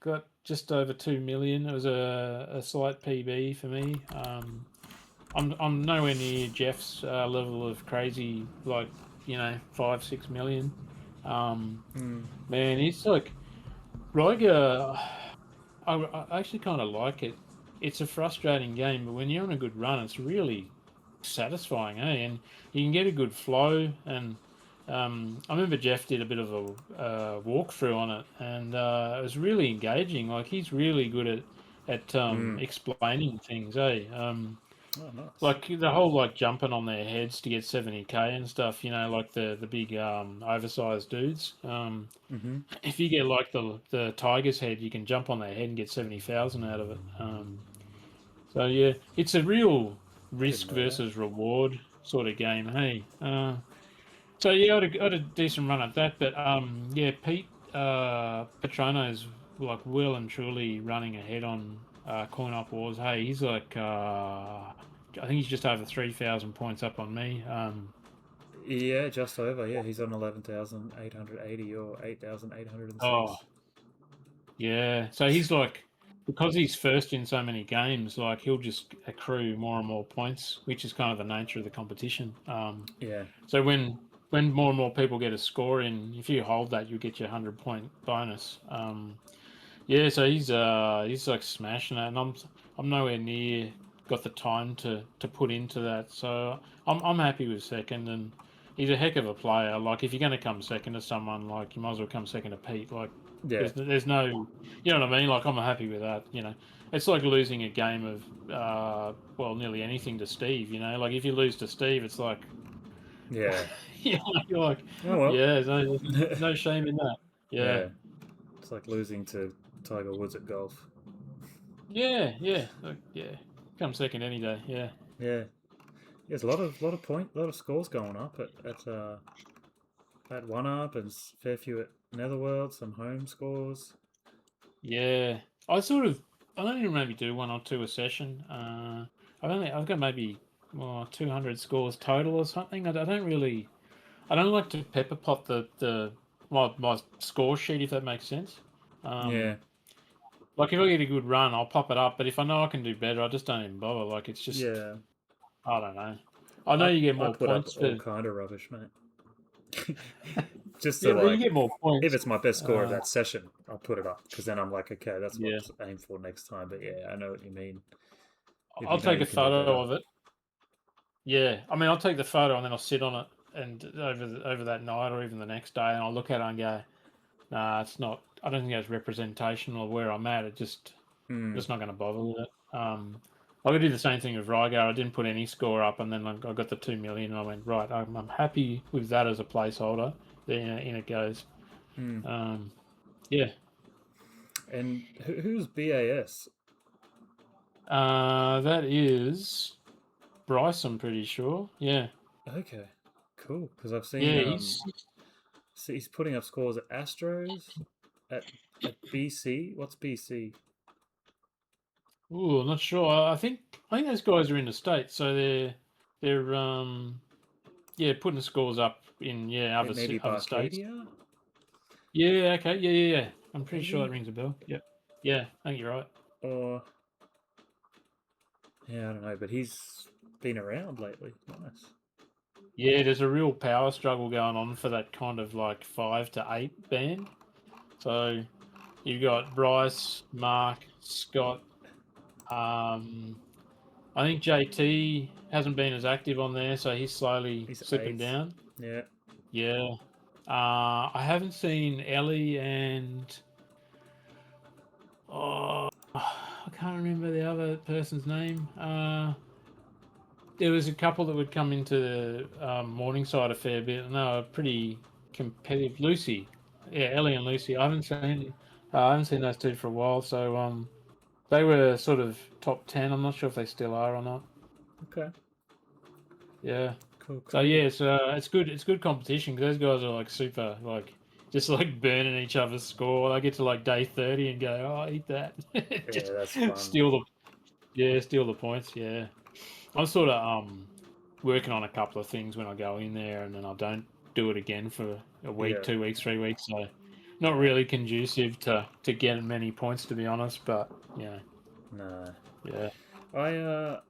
Got just over 2 million. It was a slight PB for me. I'm nowhere near Jeff's level of crazy, like 5-6 million. Um, Hmm. man, he's like Rygar. I actually kind of like it. It's a frustrating game, but when you're on a good run, it's really satisfying, eh? And you can get a good flow. And I remember Jeff did a bit of a walkthrough on it, and it was really engaging. Like he's really good at Hmm. explaining things, eh? Oh, nice. Like the whole like jumping on their heads to get 70K and stuff. Like the big oversized dudes. Mm-hmm. If you get like the tiger's head, you can jump on their head and get 70,000 out of it. So yeah, it's a real Didn't risk know that. versus reward sort of game. Hey, so yeah, I had a decent run at that, but yeah, Pete Petrano's like well and truly running ahead on Coin Up Wars. Hey, he's like I think he's just over 3,000 points up on me. Yeah, just over. Yeah, he's on 11,880 or 8,806. Oh yeah, so he's like because he's first in so many games, like he'll just accrue more and more points, which is kind of the nature of the competition. Yeah. So when more and more people get a score in, if you hold that, you get your 100-point bonus. Yeah, so he's like smashing it, and I'm nowhere near got the time to put into that. So I'm happy with second, and he's a heck of a player. Like if you're going to come second to someone, like you might as well come second to Pete. Like Yeah, there's no, you know what I mean? Like I'm happy with that. You know, it's like losing a game of well nearly anything to Steve. You know, like if you lose to Steve, it's like yeah. yeah, you're like Oh well. yeah, there's no shame in that. Yeah. Yeah, it's like losing to Tiger Woods at golf. Yeah, yeah, like, yeah. Come second any day. Yeah, Yeah, there's a lot of scores going up at One Up and fair few at Netherworld. Some home scores. yeah. I only maybe do one or two a session. I've got maybe 200 scores total or something. I don't really, I don't like to pepper pot the my score sheet if that makes sense. Yeah, Um, like if I get a good run, I'll pop it up. But if I know I can do better, I just don't even bother. Like it's just yeah. I don't know. I know I you get I more put up points all for kind of rubbish, mate. Just to yeah. Well, you like, get more if points. it's my best score of Uh, that session, I'll put it up because then I'm like, okay, that's what yeah. to aim for next time. But yeah, I know what you mean. If I'll you know take you a can do better. photo of it. Yeah, I mean, I'll take the photo and then I'll sit on it and over that night or even the next day, and I'll look at it and go, "Nah, it's not. I don't think that's representational of where I'm at. Hmm. Just not going to bother with it." I could do the same thing with Rygar. I didn't put any score up, and then I got the 2 million. And I went right. I'm happy with that as a placeholder. Then in it goes. Hmm. Um, yeah. And who's BAS? That is Bryce. I'm pretty sure. Yeah. Okay, cool. Because I've seen Yeah. He's so he's putting up scores at Astros, at BC. What's BC? Ooh, I'm not sure. I think those guys are in the States, so they're yeah putting scores up in It may be other states. Barcadia, Yeah, okay, yeah. I'm pretty sure that maybe, rings a bell. Yep. Yeah, I think you're right. or yeah, I don't know. But he's been around lately. Nice. Yeah, there's a real power struggle going on for that kind of like 5 to 8 band. So you've got Bryce, Mark, Scott. Um, I think JT hasn't been as active on there, so he's slowly He's slipping eighth. down. Yeah. Yeah. I haven't seen Ellie and I can't remember the other person's name. There was a couple that would come into the Morningside a fair bit, and they were pretty competitive. Lucy, yeah, Ellie and Lucy. I haven't seen those two for a while, so they were sort of top 10. I'm not sure if they still are or not. Okay. Yeah. Cool. So Cool. yeah, it's good. It's good competition because those guys are like super, like just like burning each other's score. I get to like day 30 and go, oh, eat that, Yeah, just that's fun. steal the points. Yeah, I'm sort of working on a couple of things when I go in there, and then I don't do it again for a week, Yeah. 2 weeks, 3 weeks. So not Yeah. really conducive to get many points, to be honest. But yeah, Nah. yeah, I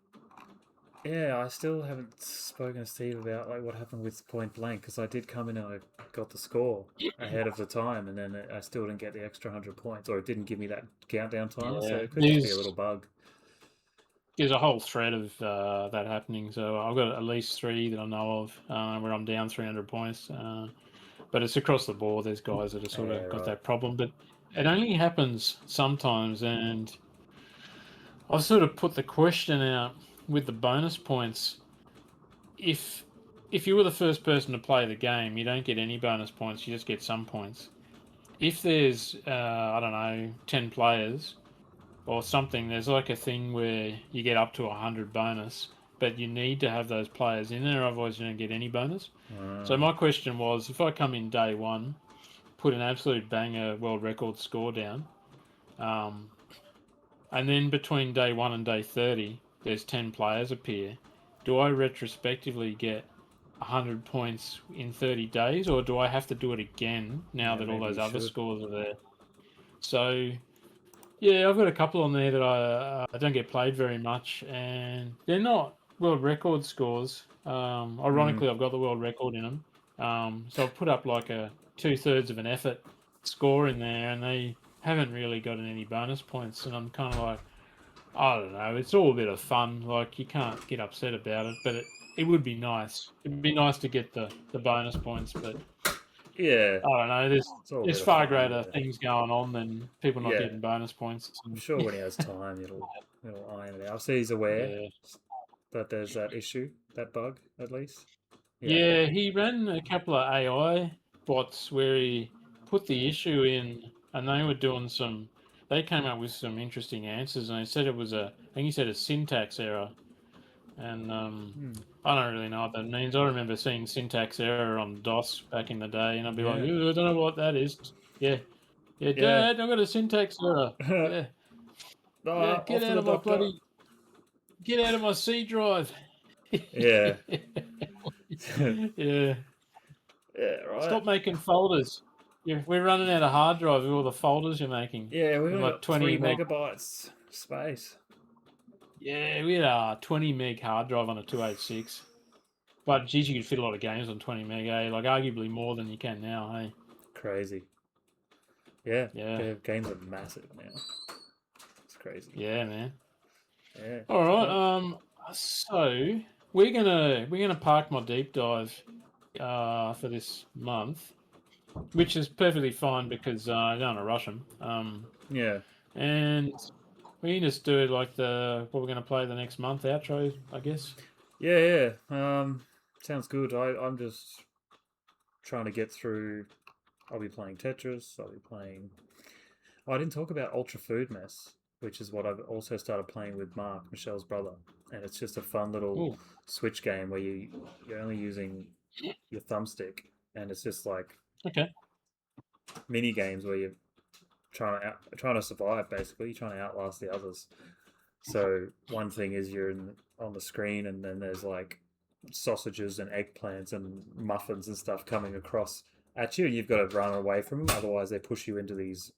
Yeah, I still haven't spoken to Steve about like what happened with Point Blank because I did come in and I got the score ahead of the time, and then I still didn't get the extra 100 points, or it didn't give me that countdown timer. So yeah. it could just be a little bug. There's a whole thread of that happening. So I've got at least three that I know of where I'm down 300 points. But it's across the board. There's guys that have sort Yeah, of got right. that problem. But it only happens sometimes. And I've sort of put the question out with the bonus points. If if you were the first person to play the game, you don't get any bonus points. You just get some points. If there's I don't know 10 players or something, there's like a thing where you get up to 100 bonus, but you need to have those players in there, otherwise you don't get any bonus. So Uh, my question was, if I come in day one, put an absolute banger world record score down, um, and then between day one and day 30, there's 10 players appear, do I retrospectively get 100 points in 30 days, or do I have to do it again now yeah, that all maybe those you other should. scores are there? So yeah, I've got a couple on there that I don't get played very much, and they're not world record scores. Hmm. Ironically, I've got the world record in them. So I've put up like a 2/3 of an effort score in there, and they haven't really gotten any bonus points, and I'm kind of like, I don't know. It's all a bit of fun. Like you can't get upset about it, but it would be nice. It'd be nice to get the bonus points, but Yeah, I don't know. it's all a There's bit of far fun. greater Yeah, things going on than people not yeah. getting bonus points. I'm And sure when he has time, it'll iron it out. So he's aware yeah, that there's that issue, that bug, at least. Yeah. yeah. He ran a couple of AI bots where he put the issue in, and they were doing some. They came up with some interesting answers, and they said it was a. I think he said a syntax error. And Hmm. I don't really know what that means. I remember seeing syntax error on DOS back in the day, and I'd be like, Yeah. "Ew, I don't know what that is." Yeah, yeah, Yeah. Dad, I've got a syntax error. Yeah, yeah, Off to the doctor. get out of my C drive. Yeah. Yeah, Yeah, right. stop making folders. Yeah, we're running out of hard drive with all the folders you're making. Yeah, we've With only like got 3 20 meg. megabytes space. Yeah, we had a 20 meg hard drive on a 286. But geez, you could fit a lot of games on 20 meg, eh? Like arguably more than you can now, hey? Crazy. Yeah, Yeah. the games are massive now. It's crazy. Yeah, man. Yeah. All right. Well, So we're gonna park my deep dive for this month, which is perfectly fine because I don't want to rush them. yeah. And we can just do like what we're gonna play the next month outro, I guess. Yeah, yeah. Sounds good. I'm just trying to get through. I'll be playing Tetris. I'll be playing. Oh, I didn't talk about Ultra Food Mess, which is what I've also started playing with Mark, Michelle's brother, and it's just a fun little Cool. Switch game where you're only using your thumbstick, and it's just like Okay. mini games where you're trying to survive. Basically, you're trying to outlast the others. So one thing is on the screen, and then there's like sausages and eggplants and muffins and stuff coming across at you, and you've got to run away from them. Otherwise, they push you into these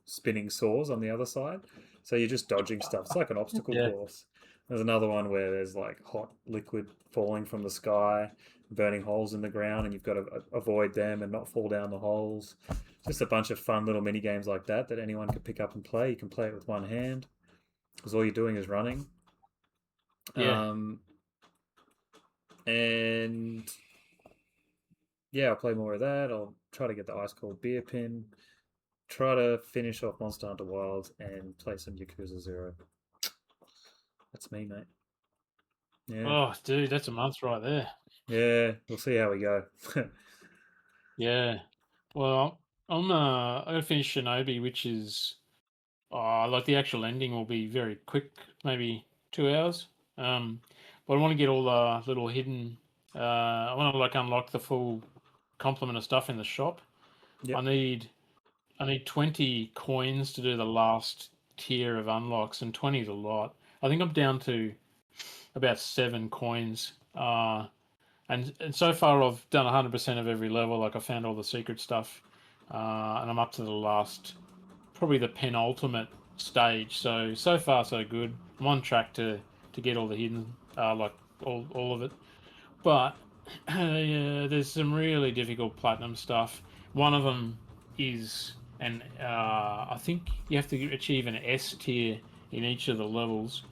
spinning saws on the other side. So you're just dodging stuff. It's like an obstacle Yeah. course. There's another one where there's like hot liquid falling from the sky, burning holes in the ground, and you've got to avoid them and not fall down the holes. Just a bunch of fun little mini games like that anyone can pick up and play. You can play it with one hand because all you're doing is running. Yeah. Um, and yeah, I'll play more of that. I'll try to get the ice cold beer pin. Try to finish off Monster Hunter Wilds and play some Yakuza Zero. That's me, mate. Yeah, Oh, dude, that's a month right there. yeah. We'll see how we go. Yeah. Well, I gotta finish Shinobi, which is like the actual ending will be very quick, maybe 2 hours. But I want to get all the little hidden. I want to like unlock the full complement of stuff in the shop. I Yep. need I need 20 coins to do the last tier of unlocks, and 20 is a lot. I think I'm down to about 7 coins. And so far I've done 100% of every level. Like I found all the secret stuff, and I'm up to the last, probably the penultimate stage. So far so good. I'm on track to get all the hidden, like all of it. But there's some really difficult platinum stuff. One of them is, and I think you have to achieve an S tier in each of the levels.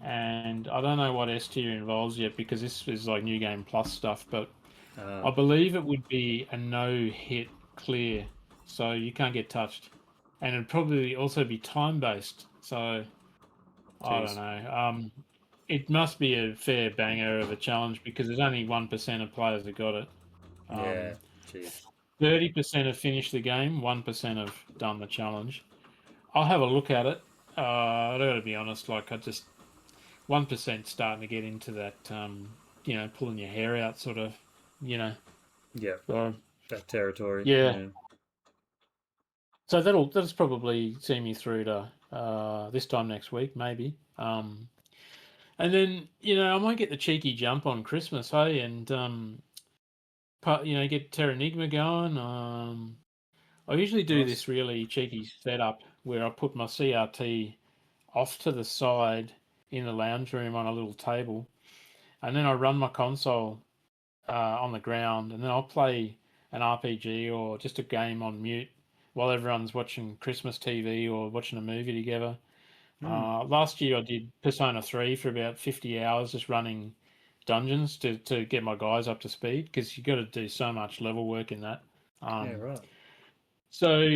And I don't know what S tier involves yet because this is like New Game Plus stuff, but Uh, I believe it would be a no hit clear, so you can't get touched. And it'd probably also be time based, so I don't Jeez. know. It must be a fair banger of a challenge because there's only 1% of players that got it. Yeah. Um, Jeez. 30% have finished the game, 1% have done the challenge. I'll have a look at it. I gotta be honest, like I just 1% starting to get into that, pulling your hair out sort of, you know. Yep. So That territory. yeah, Yeah. so that'll probably see me through to this time next week, maybe. And then I might get the cheeky jump on Christmas, hey, and get Terranigma going. I usually do Nice. this really cheeky setup where I put my CRT off to the side in the lounge room on a little table, and then I run my console on the ground, and then I'll play an RPG or just a game on mute while everyone's watching Christmas TV or watching a movie together. Mm. Last year I did Persona 3 for about 50 hours just running dungeons to get my guys up to speed because you got to do so much level work in that. Yeah, Um, right. so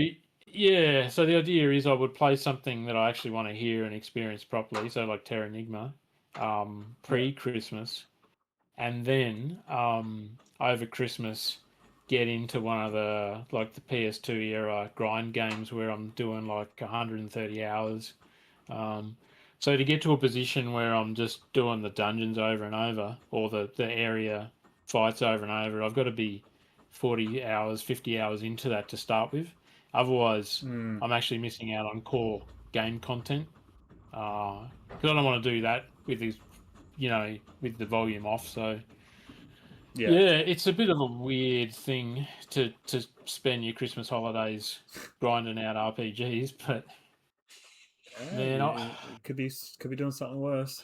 yeah, so the idea is I would play something that I actually want to hear and experience properly. So like Terranigma, Yeah. pre-Christmas, and then over Christmas get into one of the like the PS2 era grind games where I'm doing like 130 hours. Um, so to get to a position where I'm just doing the dungeons over and over or the area fights over and over, I've got to be 40 hours, 50 hours into that to start with. Otherwise, Mm. I'm actually missing out on core game content. Because I don't want to do that with these, with the volume off. So Yeah. yeah, it's a bit of a weird thing to spend your Christmas holidays grinding out RPGs, but man, It could be doing something worse.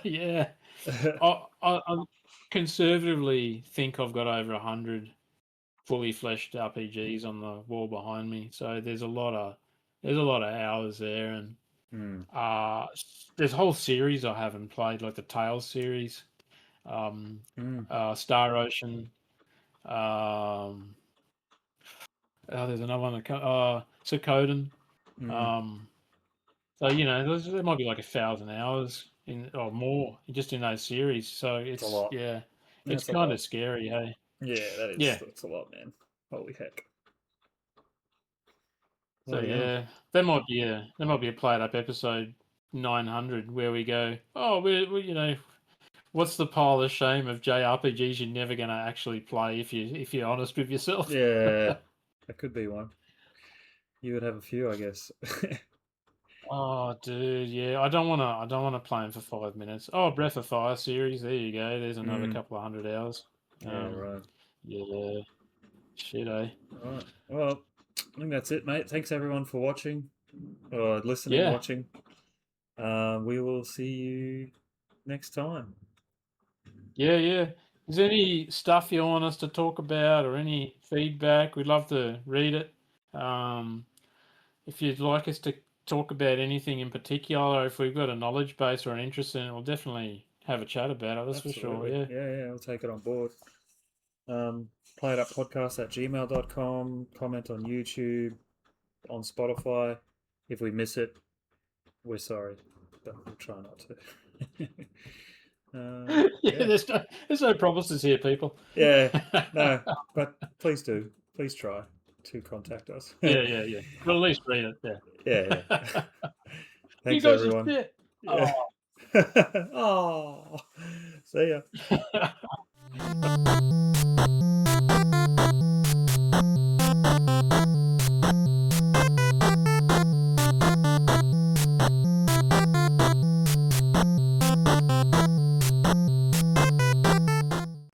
yeah, I conservatively think I've got over 100 fully fleshed RPGs on the wall behind me. So there's a lot of hours there, and Mm. uh, there's a whole series I haven't played, like the Tales series, um, Mm. Star Ocean. Um, there's another one, Suikoden. Mm. Um, so there might be like 1,000 hours in or more just in those series. So It's a it's lot. yeah, it's That's a kind lot. of scary, hey. Yeah, Yeah. that's a lot, man. Holy heck. So Bloody hell. yeah, there might be a played up episode 900 where we go, oh, we what's the pile of shame of JRPGs you're never going to actually play if you're honest with yourself. Yeah, that could be one. You would have a few, I guess. Oh, dude, yeah, I don't want to play them for 5 minutes. Oh, Breath of Fire series, there you go. There's another Mm. couple of 100 hours. Yeah, Um, right. yeah, shit, eh? All right. Well, I think that's it, mate. Thanks everyone for watching or listening, Yeah, watching. We will see you next time. yeah, yeah. Is there any stuff you want us to talk about or any feedback? We'd love to read it. Um, if you'd like us to talk about anything in particular, or if we've got a knowledge base or an interest in it, we'll definitely have a chat about it. That's for sure. Absolutely. Yeah. Yeah, I'll take it on board. Play it up podcast at gmail.com. Comment on YouTube, on Spotify. If we miss it, we're sorry, but we'll try not to. Yeah, Yeah. there's no promises here, people. Yeah. No, but please do. Please try to contact us. Yeah, yeah, yeah. But at least read it. Yeah, Yeah. yeah. You Thanks, guys are everyone. shit. Yeah. Oh, see ya. Oh.